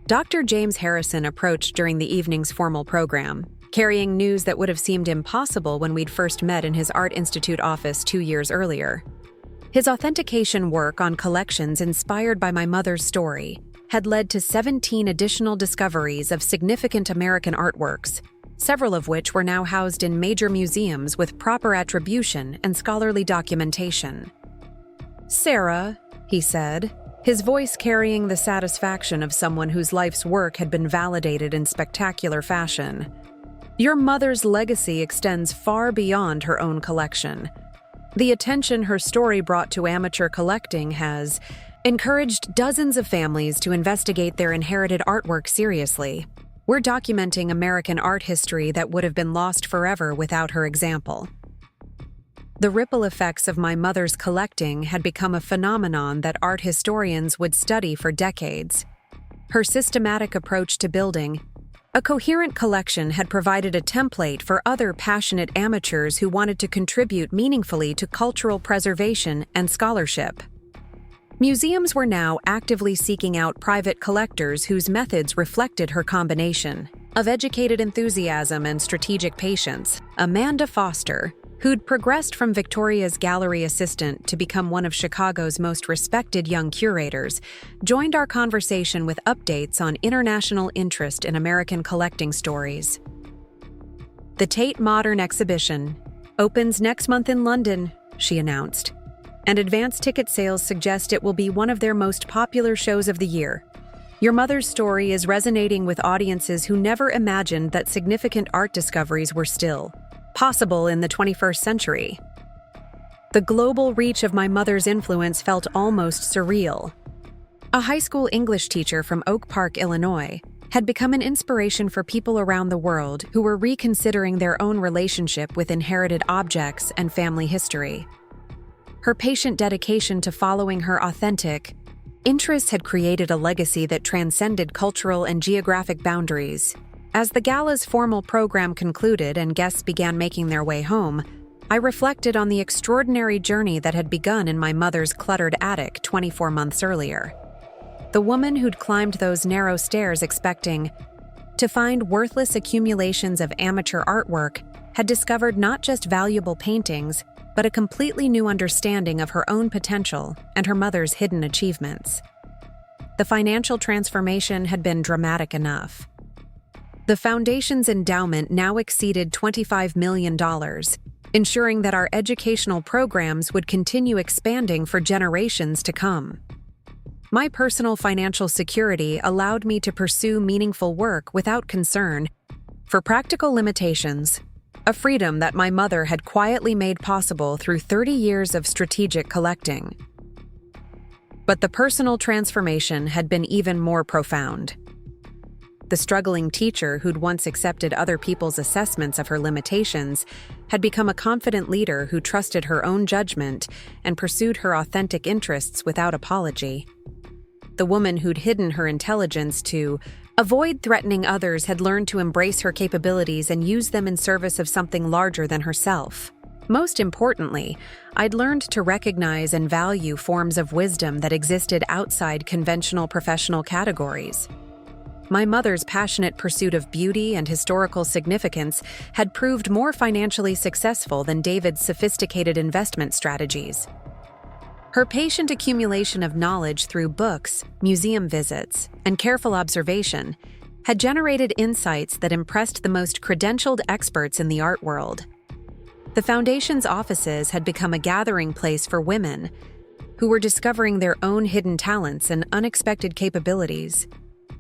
Dr. James Harrison approached during the evening's formal program, carrying news that would have seemed impossible when we'd first met in his Art Institute office 2 years earlier. His authentication work on collections inspired by my mother's story had led to 17 additional discoveries of significant American artworks, several of which were now housed in major museums with proper attribution and scholarly documentation. "Sarah," he said, his voice carrying the satisfaction of someone whose life's work had been validated in spectacular fashion. "Your mother's legacy extends far beyond her own collection. The attention her story brought to amateur collecting has encouraged dozens of families to investigate their inherited artwork seriously. We're documenting American art history that would have been lost forever without her example." The ripple effects of my mother's collecting had become a phenomenon that art historians would study for decades. Her systematic approach to building a coherent collection had provided a template for other passionate amateurs who wanted to contribute meaningfully to cultural preservation and scholarship. Museums were now actively seeking out private collectors whose methods reflected her combination of educated enthusiasm and strategic patience. Amanda Foster, who'd progressed from Victoria's gallery assistant to become one of Chicago's most respected young curators, joined our conversation with updates on international interest in American collecting stories. "The Tate Modern exhibition opens next month in London," she announced, "and advance ticket sales suggest it will be one of their most popular shows of the year. Your mother's story is resonating with audiences who never imagined that significant art discoveries were still possible in the 21st century." The global reach of my mother's influence felt almost surreal. A high school English teacher from Oak Park, Illinois, had become an inspiration for people around the world who were reconsidering their own relationship with inherited objects and family history. Her patient dedication to following her authentic interests had created a legacy that transcended cultural and geographic boundaries. As the gala's formal program concluded and guests began making their way home, I reflected on the extraordinary journey that had begun in my mother's cluttered attic 24 months earlier. The woman who'd climbed those narrow stairs expecting to find worthless accumulations of amateur artwork had discovered not just valuable paintings, but a completely new understanding of her own potential and her mother's hidden achievements. The financial transformation had been dramatic enough. The foundation's endowment now exceeded $25 million, ensuring that our educational programs would continue expanding for generations to come. My personal financial security allowed me to pursue meaningful work without concern for practical limitations, a freedom that my mother had quietly made possible through 30 years of strategic collecting. But the personal transformation had been even more profound. The struggling teacher who'd once accepted other people's assessments of her limitations had become a confident leader who trusted her own judgment and pursued her authentic interests without apology. The woman who'd hidden her intelligence to avoid threatening others had learned to embrace her capabilities and use them in service of something larger than herself. Most importantly, I'd learned to recognize and value forms of wisdom that existed outside conventional professional categories. My mother's passionate pursuit of beauty and historical significance had proved more financially successful than David's sophisticated investment strategies. Her patient accumulation of knowledge through books, museum visits, and careful observation had generated insights that impressed the most credentialed experts in the art world. The Foundation's offices had become a gathering place for women who were discovering their own hidden talents and unexpected capabilities.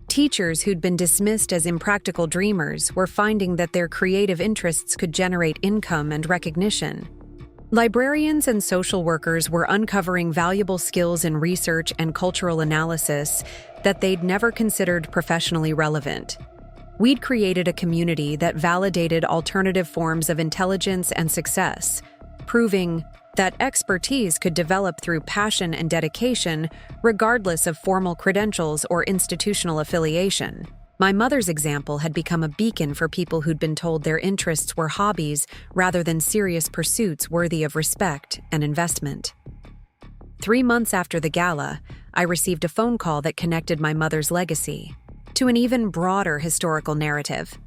Teachers who'd been dismissed as impractical dreamers were finding that their creative interests could generate income and recognition. Librarians and social workers were uncovering valuable skills in research and cultural analysis that they'd never considered professionally relevant. We'd created a community that validated alternative forms of intelligence and success, proving that expertise could develop through passion and dedication, regardless of formal credentials or institutional affiliation. My mother's example had become a beacon for people who'd been told their interests were hobbies rather than serious pursuits worthy of respect and investment. 3 months after the gala, I received a phone call that connected my mother's legacy to an even broader historical narrative.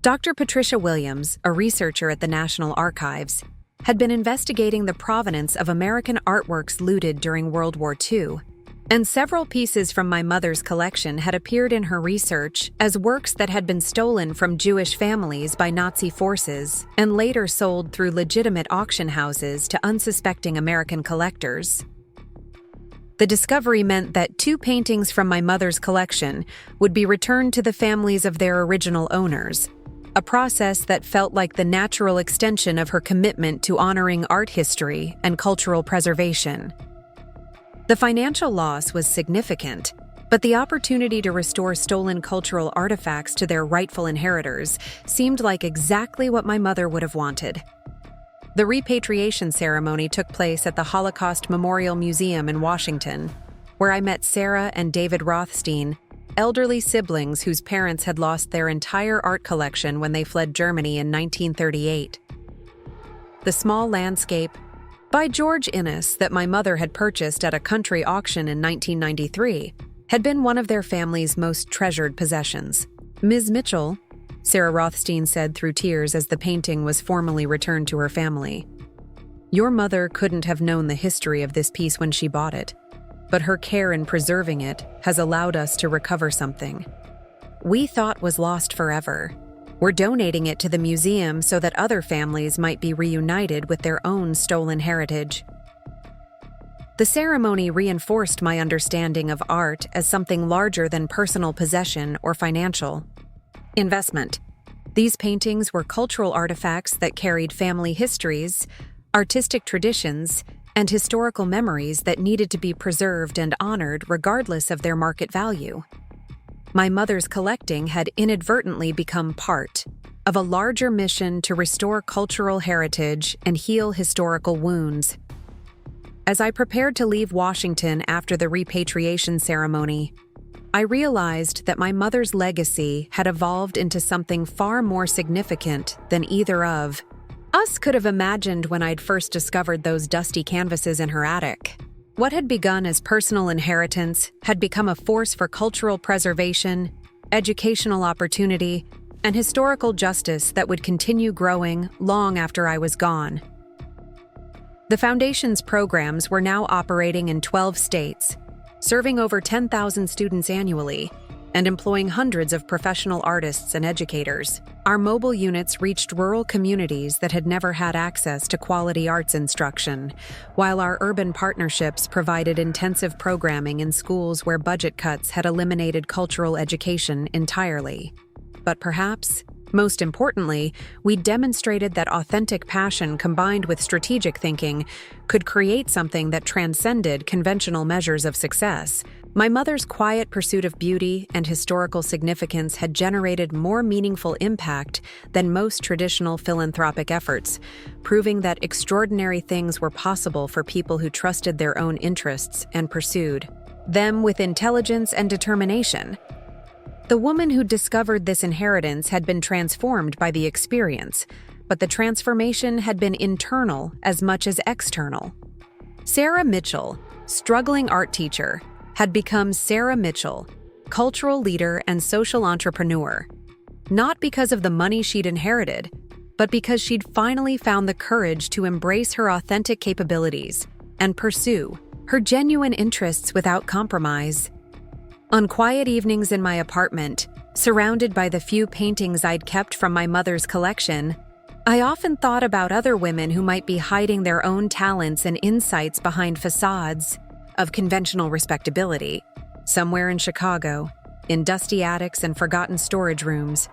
Dr. Patricia Williams, a researcher at the National Archives, had been investigating the provenance of American artworks looted during World War II, and several pieces from my mother's collection had appeared in her research as works that had been stolen from Jewish families by Nazi forces and later sold through legitimate auction houses to unsuspecting American collectors. The discovery meant that 2 paintings from my mother's collection would be returned to the families of their original owners, a process that felt like the natural extension of her commitment to honoring art history and cultural preservation. The financial loss was significant, but the opportunity to restore stolen cultural artifacts to their rightful inheritors seemed like exactly what my mother would have wanted. The repatriation ceremony took place at the Holocaust Memorial Museum in Washington, where I met Sarah and David Rothstein, elderly siblings whose parents had lost their entire art collection when they fled Germany in 1938. The small landscape, by George Innes, that my mother had purchased at a country auction in 1993, had been one of their family's most treasured possessions. Ms. Mitchell, Sarah Rothstein said through tears as the painting was formally returned to her family, "Your mother couldn't have known the history of this piece when she bought it, but her care in preserving it has allowed us to recover something we thought was lost forever. We're donating it to the museum so that other families might be reunited with their own stolen heritage." The ceremony reinforced my understanding of art as something larger than personal possession or financial investment. These paintings were cultural artifacts that carried family histories, artistic traditions, and historical memories that needed to be preserved and honored regardless of their market value. My mother's collecting had inadvertently become part of a larger mission to restore cultural heritage and heal historical wounds. As I prepared to leave Washington after the repatriation ceremony, I realized that my mother's legacy had evolved into something far more significant than either of us could have imagined when I'd first discovered those dusty canvases in her attic. What had begun as personal inheritance had become a force for cultural preservation, educational opportunity, and historical justice that would continue growing long after I was gone. The Foundation's programs were now operating in 12 states, serving over 10,000 students annually, and employing hundreds of professional artists and educators. Our mobile units reached rural communities that had never had access to quality arts instruction, while our urban partnerships provided intensive programming in schools where budget cuts had eliminated cultural education entirely. But perhaps, most importantly, we demonstrated that authentic passion combined with strategic thinking could create something that transcended conventional measures of success. My mother's quiet pursuit of beauty and historical significance had generated more meaningful impact than most traditional philanthropic efforts, proving that extraordinary things were possible for people who trusted their own interests and pursued them with intelligence and determination. The woman who discovered this inheritance had been transformed by the experience, but the transformation had been internal as much as external. Sarah Mitchell, struggling art teacher, had become Sarah Mitchell, cultural leader and social entrepreneur, not because of the money she'd inherited, but because she'd finally found the courage to embrace her authentic capabilities and pursue her genuine interests without compromise. On quiet evenings in my apartment, surrounded by the few paintings I'd kept from my mother's collection, I often thought about other women who might be hiding their own talents and insights behind facades of conventional respectability, somewhere in Chicago, in dusty attics and forgotten storage rooms.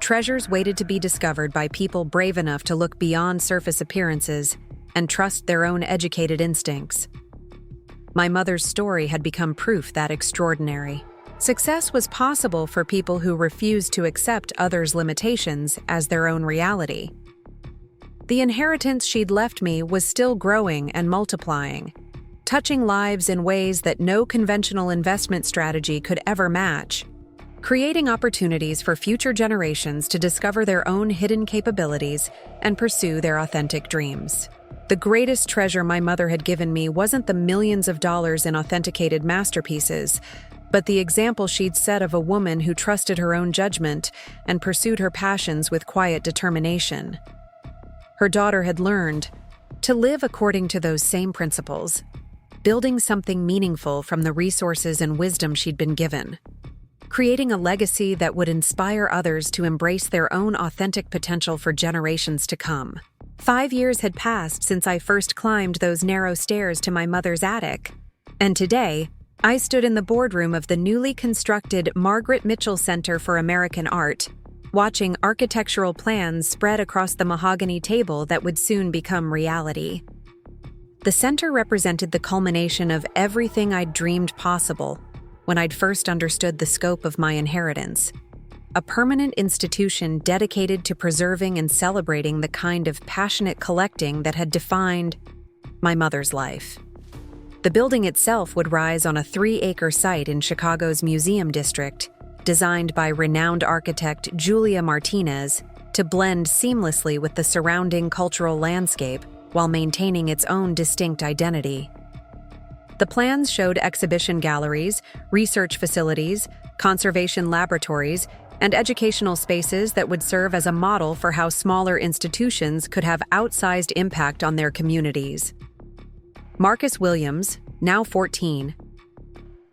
Treasures waited to be discovered by people brave enough to look beyond surface appearances and trust their own educated instincts. My mother's story had become proof that extraordinary success was possible for people who refused to accept others' limitations as their own reality. The inheritance she'd left me was still growing and multiplying, touching lives in ways that no conventional investment strategy could ever match, creating opportunities for future generations to discover their own hidden capabilities and pursue their authentic dreams. The greatest treasure my mother had given me wasn't the millions of dollars in authenticated masterpieces, but the example she'd set of a woman who trusted her own judgment and pursued her passions with quiet determination. Her daughter had learned to live according to those same principles, building something meaningful from the resources and wisdom she'd been given, creating a legacy that would inspire others to embrace their own authentic potential for generations to come. 5 years had passed since I first climbed those narrow stairs to my mother's attic, And today, I stood in the boardroom of the newly constructed Margaret Mitchell Center for American Art, watching architectural plans spread across the mahogany table that would soon become reality. The center represented the culmination of everything I'd dreamed possible when I'd first understood the scope of my inheritance. A permanent institution dedicated to preserving and celebrating the kind of passionate collecting that had defined my mother's life. The building itself would rise on a 3-acre site in Chicago's Museum District, designed by renowned architect Julia Martinez to blend seamlessly with the surrounding cultural landscape while maintaining its own distinct identity. The plans showed exhibition galleries, research facilities, conservation laboratories, and educational spaces that would serve as a model for how smaller institutions could have outsized impact on their communities. Marcus Williams, now 14,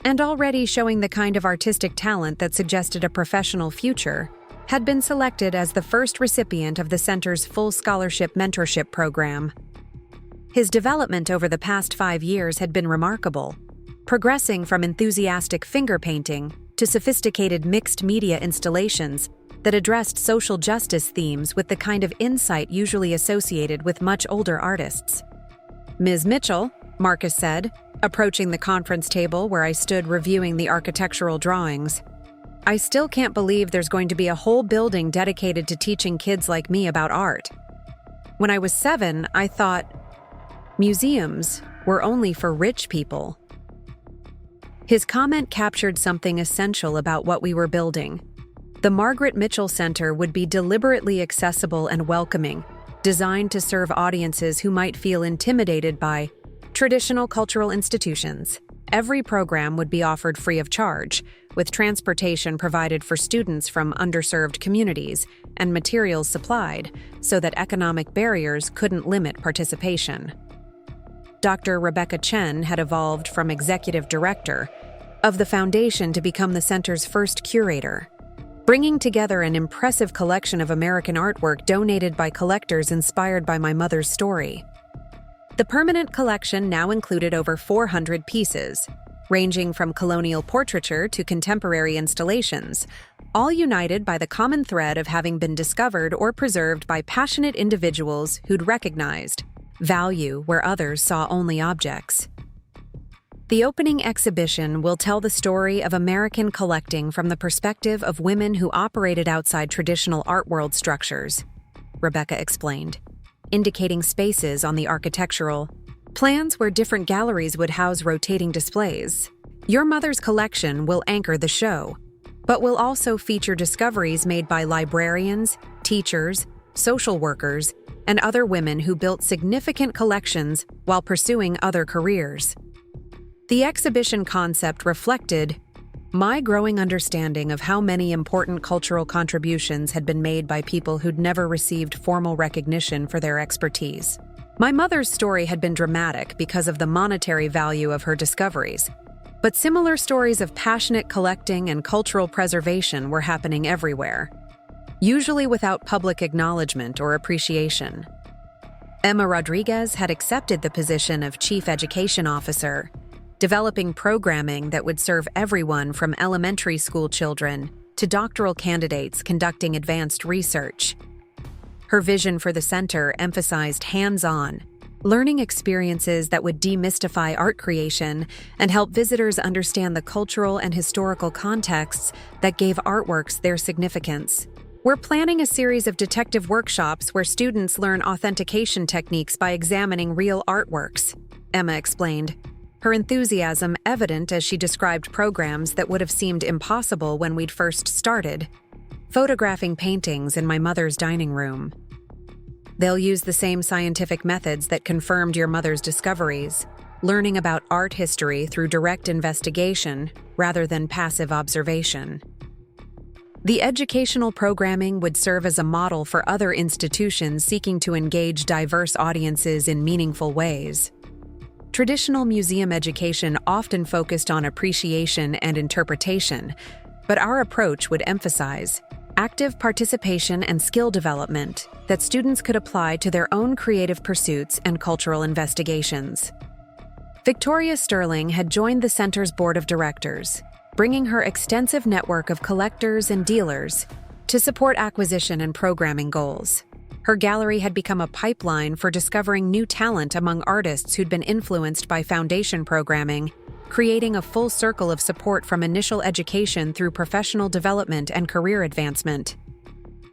and already showing the kind of artistic talent that suggested a professional future, had been selected as the first recipient of the center's full scholarship mentorship program. His development over the past 5 years had been remarkable, progressing from enthusiastic finger painting to sophisticated mixed media installations that addressed social justice themes with the kind of insight usually associated with much older artists. "Ms. Mitchell," Marcus said, approaching the conference table where I stood reviewing the architectural drawings, "I still can't believe there's going to be a whole building dedicated to teaching kids like me about art. When I was 7, I thought museums were only for rich people." His comment captured something essential about what we were building. The Margaret Mitchell Center would be deliberately accessible and welcoming, designed to serve audiences who might feel intimidated by traditional cultural institutions. Every program would be offered free of charge, with transportation provided for students from underserved communities and materials supplied so that economic barriers couldn't limit participation. Dr. Rebecca Chen had evolved from executive director of the foundation to become the center's first curator, bringing together an impressive collection of American artwork donated by collectors inspired by my mother's story. The permanent collection now included over 400 pieces, ranging from colonial portraiture to contemporary installations, all united by the common thread of having been discovered or preserved by passionate individuals who'd recognized value where others saw only objects. The opening exhibition will tell the story of American collecting from the perspective of women who operated outside traditional art world structures, Rebecca explained, indicating spaces on the architectural plans where different galleries would house rotating displays. Your mother's collection will anchor the show, but will also feature discoveries made by librarians, teachers, social workers, and other women who built significant collections while pursuing other careers. The exhibition concept reflected my growing understanding of how many important cultural contributions had been made by people who'd never received formal recognition for their expertise. My mother's story had been dramatic because of the monetary value of her discoveries, but similar stories of passionate collecting and cultural preservation were happening everywhere, usually without public acknowledgement or appreciation. Emma Rodriguez had accepted the position of Chief Education Officer, developing programming that would serve everyone from elementary school children to doctoral candidates conducting advanced research. Her vision for the center emphasized hands-on, learning experiences that would demystify art creation and help visitors understand the cultural and historical contexts that gave artworks their significance. We're planning a series of detective workshops where students learn authentication techniques by examining real artworks, Emma explained, her enthusiasm evident as she described programs that would have seemed impossible when we'd first started, photographing paintings in my mother's dining room. They'll use the same scientific methods that confirmed your mother's discoveries, learning about art history through direct investigation rather than passive observation. The educational programming would serve as a model for other institutions seeking to engage diverse audiences in meaningful ways. Traditional museum education often focused on appreciation and interpretation, but our approach would emphasize active participation and skill development that students could apply to their own creative pursuits and cultural investigations. Victoria Sterling had joined the center's board of directors, bringing her extensive network of collectors and dealers to support acquisition and programming goals. Her gallery had become a pipeline for discovering new talent among artists who'd been influenced by foundation programming, creating a full circle of support from initial education through professional development and career advancement.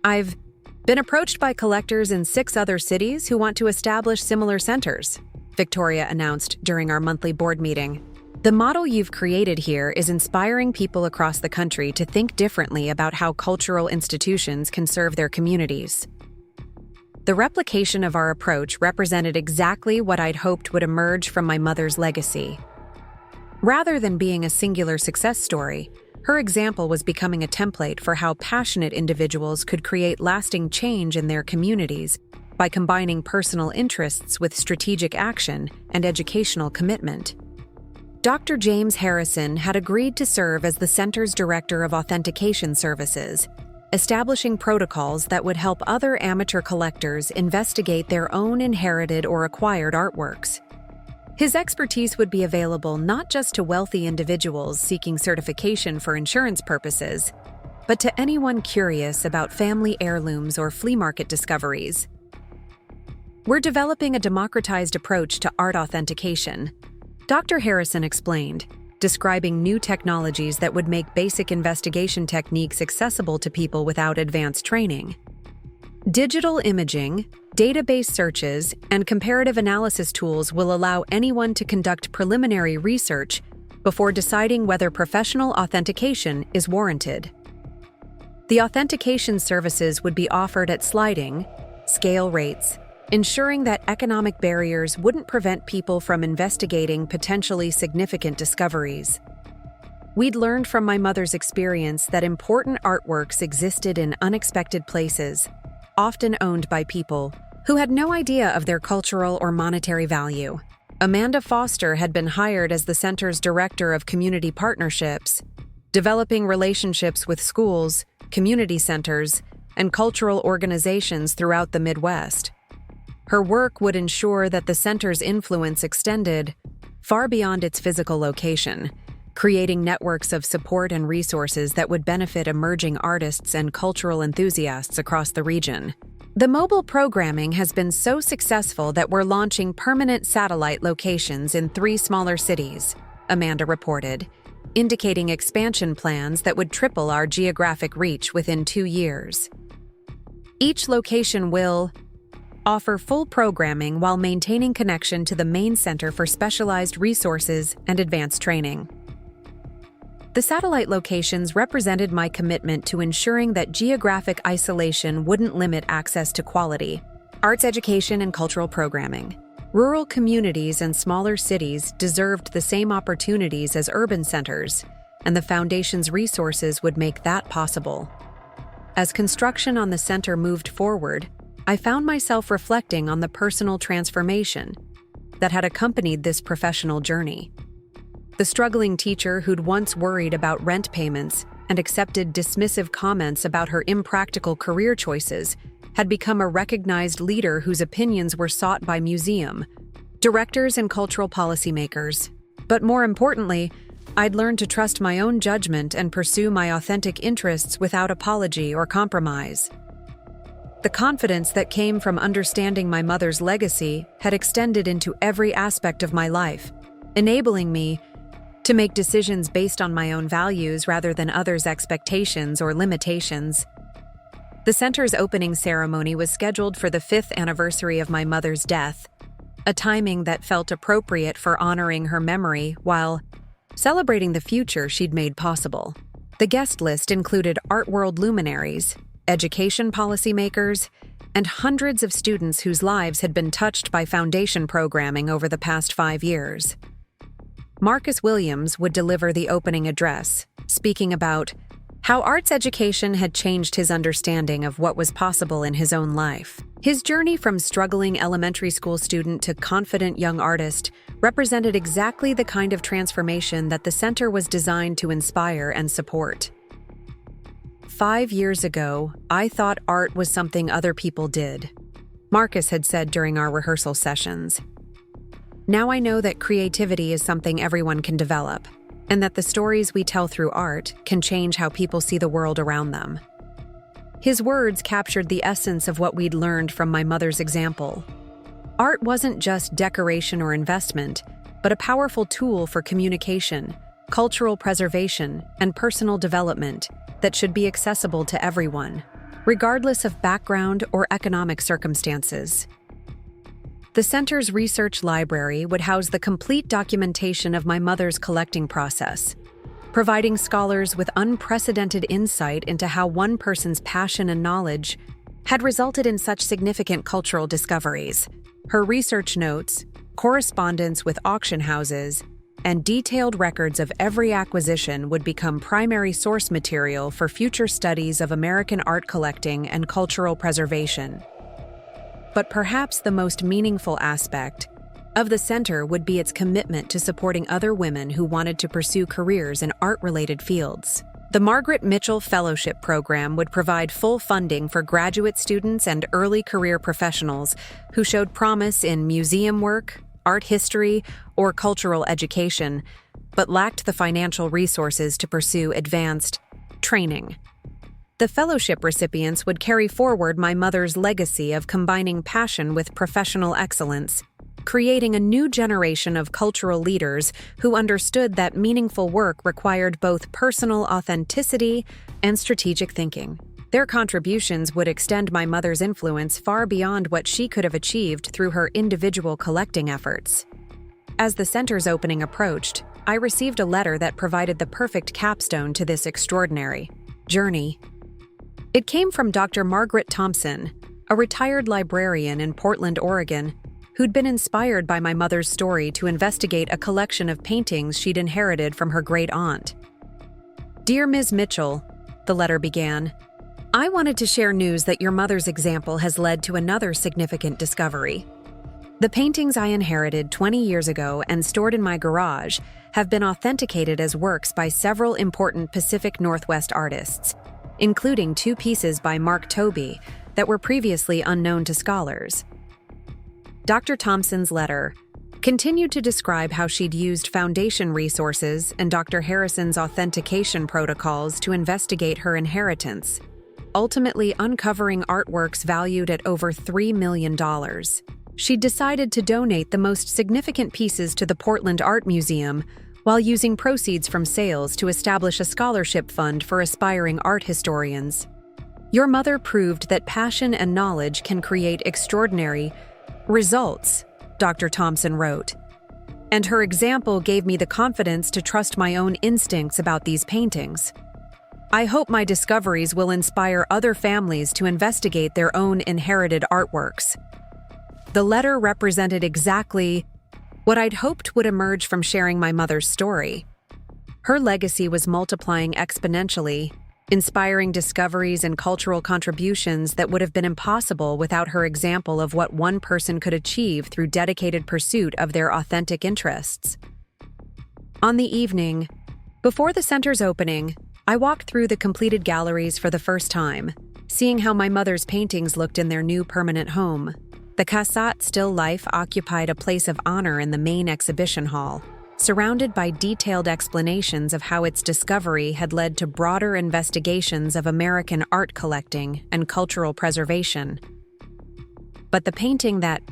I've been approached by collectors in 6 other cities who want to establish similar centers, Victoria announced during our monthly board meeting. The model you've created here is inspiring people across the country to think differently about how cultural institutions can serve their communities. The replication of our approach represented exactly what I'd hoped would emerge from my mother's legacy. Rather than being a singular success story, her example was becoming a template for how passionate individuals could create lasting change in their communities by combining personal interests with strategic action and educational commitment. Dr. James Harrison had agreed to serve as the center's director of authentication services, establishing protocols that would help other amateur collectors investigate their own inherited or acquired artworks. His expertise would be available not just to wealthy individuals seeking certification for insurance purposes, but to anyone curious about family heirlooms or flea market discoveries. We're developing a democratized approach to art authentication, Dr. Harrison explained, describing new technologies that would make basic investigation techniques accessible to people without advanced training. Digital imaging, database searches, and comparative analysis tools will allow anyone to conduct preliminary research before deciding whether professional authentication is warranted. The authentication services would be offered at sliding scale rates, ensuring that economic barriers wouldn't prevent people from investigating potentially significant discoveries. We'd learned from my mother's experience that important artworks existed in unexpected places, often owned by people who had no idea of their cultural or monetary value. Amanda Foster had been hired as the center's director of community partnerships, developing relationships with schools, community centers, and cultural organizations throughout the Midwest. Her work would ensure that the center's influence extended far beyond its physical location, creating networks of support and resources that would benefit emerging artists and cultural enthusiasts across the region. The mobile programming has been so successful that we're launching permanent satellite locations in 3 smaller cities, Amanda reported, indicating expansion plans that would triple our geographic reach within 2 years. Each location will offer full programming while maintaining connection to the main center for specialized resources and advanced training. The satellite locations represented my commitment to ensuring that geographic isolation wouldn't limit access to quality arts education and cultural programming. Rural communities and smaller cities deserved the same opportunities as urban centers, and the Foundation's resources would make that possible. As construction on the center moved forward, I found myself reflecting on the personal transformation that had accompanied this professional journey. The struggling teacher who'd once worried about rent payments and accepted dismissive comments about her impractical career choices had become a recognized leader whose opinions were sought by museum directors and cultural policymakers. But more importantly, I'd learned to trust my own judgment and pursue my authentic interests without apology or compromise. The confidence that came from understanding my mother's legacy had extended into every aspect of my life, enabling me to make decisions based on my own values rather than others' expectations or limitations. The center's opening ceremony was scheduled for the 5th anniversary of my mother's death, a timing that felt appropriate for honoring her memory while celebrating the future she'd made possible. The guest list included art world luminaries, education policymakers, and hundreds of students whose lives had been touched by foundation programming over the past 5 years. Marcus Williams would deliver the opening address, speaking about how arts education had changed his understanding of what was possible in his own life. His journey from struggling elementary school student to confident young artist represented exactly the kind of transformation that the center was designed to inspire and support. 5 years ago, I thought art was something other people did, Marcus had said during our rehearsal sessions. Now I know that creativity is something everyone can develop, and that the stories we tell through art can change how people see the world around them. His words captured the essence of what we'd learned from my mother's example. Art wasn't just decoration or investment, but a powerful tool for communication, cultural preservation, and personal development that should be accessible to everyone, regardless of background or economic circumstances. The center's research library would house the complete documentation of my mother's collecting process, providing scholars with unprecedented insight into how one person's passion and knowledge had resulted in such significant cultural discoveries. Her research notes, correspondence with auction houses, and detailed records of every acquisition would become primary source material for future studies of American art collecting and cultural preservation. But perhaps the most meaningful aspect of the center would be its commitment to supporting other women who wanted to pursue careers in art-related fields. The Margaret Mitchell Fellowship Program would provide full funding for graduate students and early career professionals who showed promise in museum work, art history, or cultural education, but lacked the financial resources to pursue advanced training. The fellowship recipients would carry forward my mother's legacy of combining passion with professional excellence, creating a new generation of cultural leaders who understood that meaningful work required both personal authenticity and strategic thinking. Their contributions would extend my mother's influence far beyond what she could have achieved through her individual collecting efforts. As the center's opening approached, I received a letter that provided the perfect capstone to this extraordinary journey. It came from Dr. Margaret Thompson, a retired librarian in Portland, Oregon, who'd been inspired by my mother's story to investigate a collection of paintings she'd inherited from her great-aunt. "Dear Ms. Mitchell," the letter began, "I wanted to share news that your mother's example has led to another significant discovery. The paintings I inherited 20 years ago and stored in my garage have been authenticated as works by several important Pacific Northwest artists, including 2 pieces by Mark Tobey that were previously unknown to scholars." Dr. Thompson's letter continued to describe how she'd used foundation resources and Dr. Harrison's authentication protocols to investigate her inheritance, ultimately uncovering artworks valued at over $3 million. She'd decided to donate the most significant pieces to the Portland Art Museum while using proceeds from sales to establish a scholarship fund for aspiring art historians. "Your mother proved that passion and knowledge can create extraordinary results," Dr. Thompson wrote, "and her example gave me the confidence to trust my own instincts about these paintings. I hope my discoveries will inspire other families to investigate their own inherited artworks." The letter represented exactly what I'd hoped would emerge from sharing my mother's story. Her legacy was multiplying exponentially, inspiring discoveries and cultural contributions that would have been impossible without her example of what one person could achieve through dedicated pursuit of their authentic interests. On the evening before the center's opening, I walked through the completed galleries for the first time, seeing how my mother's paintings looked in their new permanent home. The Cassatt still life occupied a place of honor in the main exhibition hall, surrounded by detailed explanations of how its discovery had led to broader investigations of American art collecting and cultural preservation. But the painting that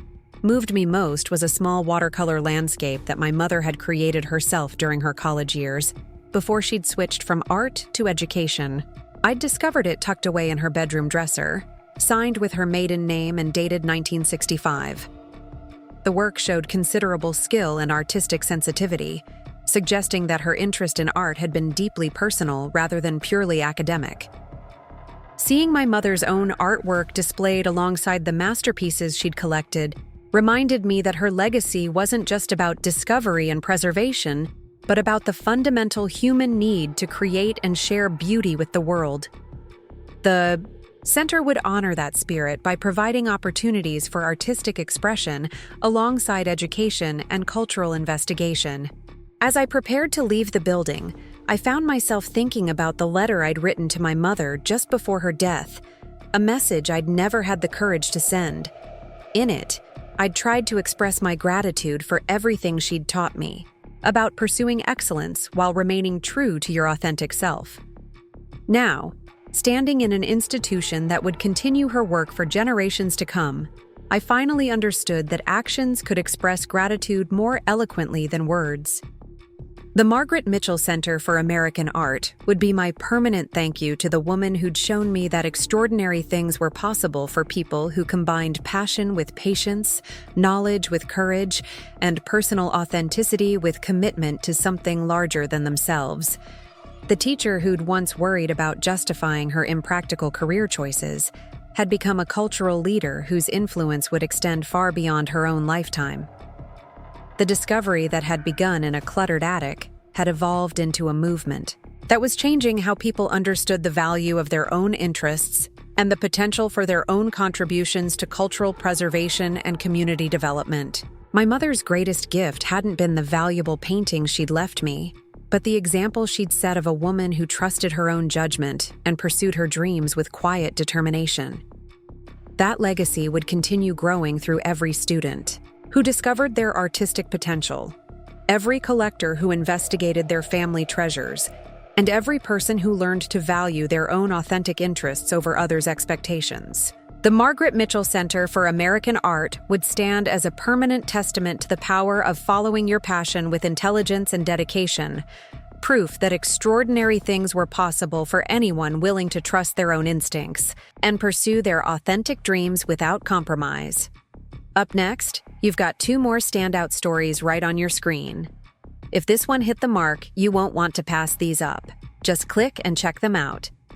moved me most was a small watercolor landscape that my mother had created herself during her college years, before she'd switched from art to education. I'd discovered it tucked away in her bedroom dresser, signed with her maiden name and dated 1965. The work showed considerable skill and artistic sensitivity, suggesting that her interest in art had been deeply personal rather than purely academic. Seeing my mother's own artwork displayed alongside the masterpieces she'd collected reminded me that her legacy wasn't just about discovery and preservation, but about the fundamental human need to create and share beauty with the world. The center would honor that spirit by providing opportunities for artistic expression alongside education and cultural investigation. As I prepared to leave the building, I found myself thinking about the letter I'd written to my mother just before her death, a message I'd never had the courage to send. In it, I'd tried to express my gratitude for everything she'd taught me, about pursuing excellence while remaining true to your authentic self. Now, standing in an institution that would continue her work for generations to come, I finally understood that actions could express gratitude more eloquently than words. The Margaret Mitchell Center for American Art would be my permanent thank you to the woman who'd shown me that extraordinary things were possible for people who combined passion with patience, knowledge with courage, and personal authenticity with commitment to something larger than themselves. The teacher who'd once worried about justifying her impractical career choices had become a cultural leader whose influence would extend far beyond her own lifetime. The discovery that had begun in a cluttered attic had evolved into a movement that was changing how people understood the value of their own interests and the potential for their own contributions to cultural preservation and community development. My mother's greatest gift hadn't been the valuable paintings she'd left me, but the example she'd set of a woman who trusted her own judgment and pursued her dreams with quiet determination. That legacy would continue growing through every student who discovered their artistic potential, every collector who investigated their family treasures, and every person who learned to value their own authentic interests over others' expectations. The Margaret Mitchell Center for American Art would stand as a permanent testament to the power of following your passion with intelligence and dedication, proof that extraordinary things were possible for anyone willing to trust their own instincts and pursue their authentic dreams without compromise. Up next, you've got 2 more standout stories right on your screen. If this one hit the mark, you won't want to pass these up. Just click and check them out.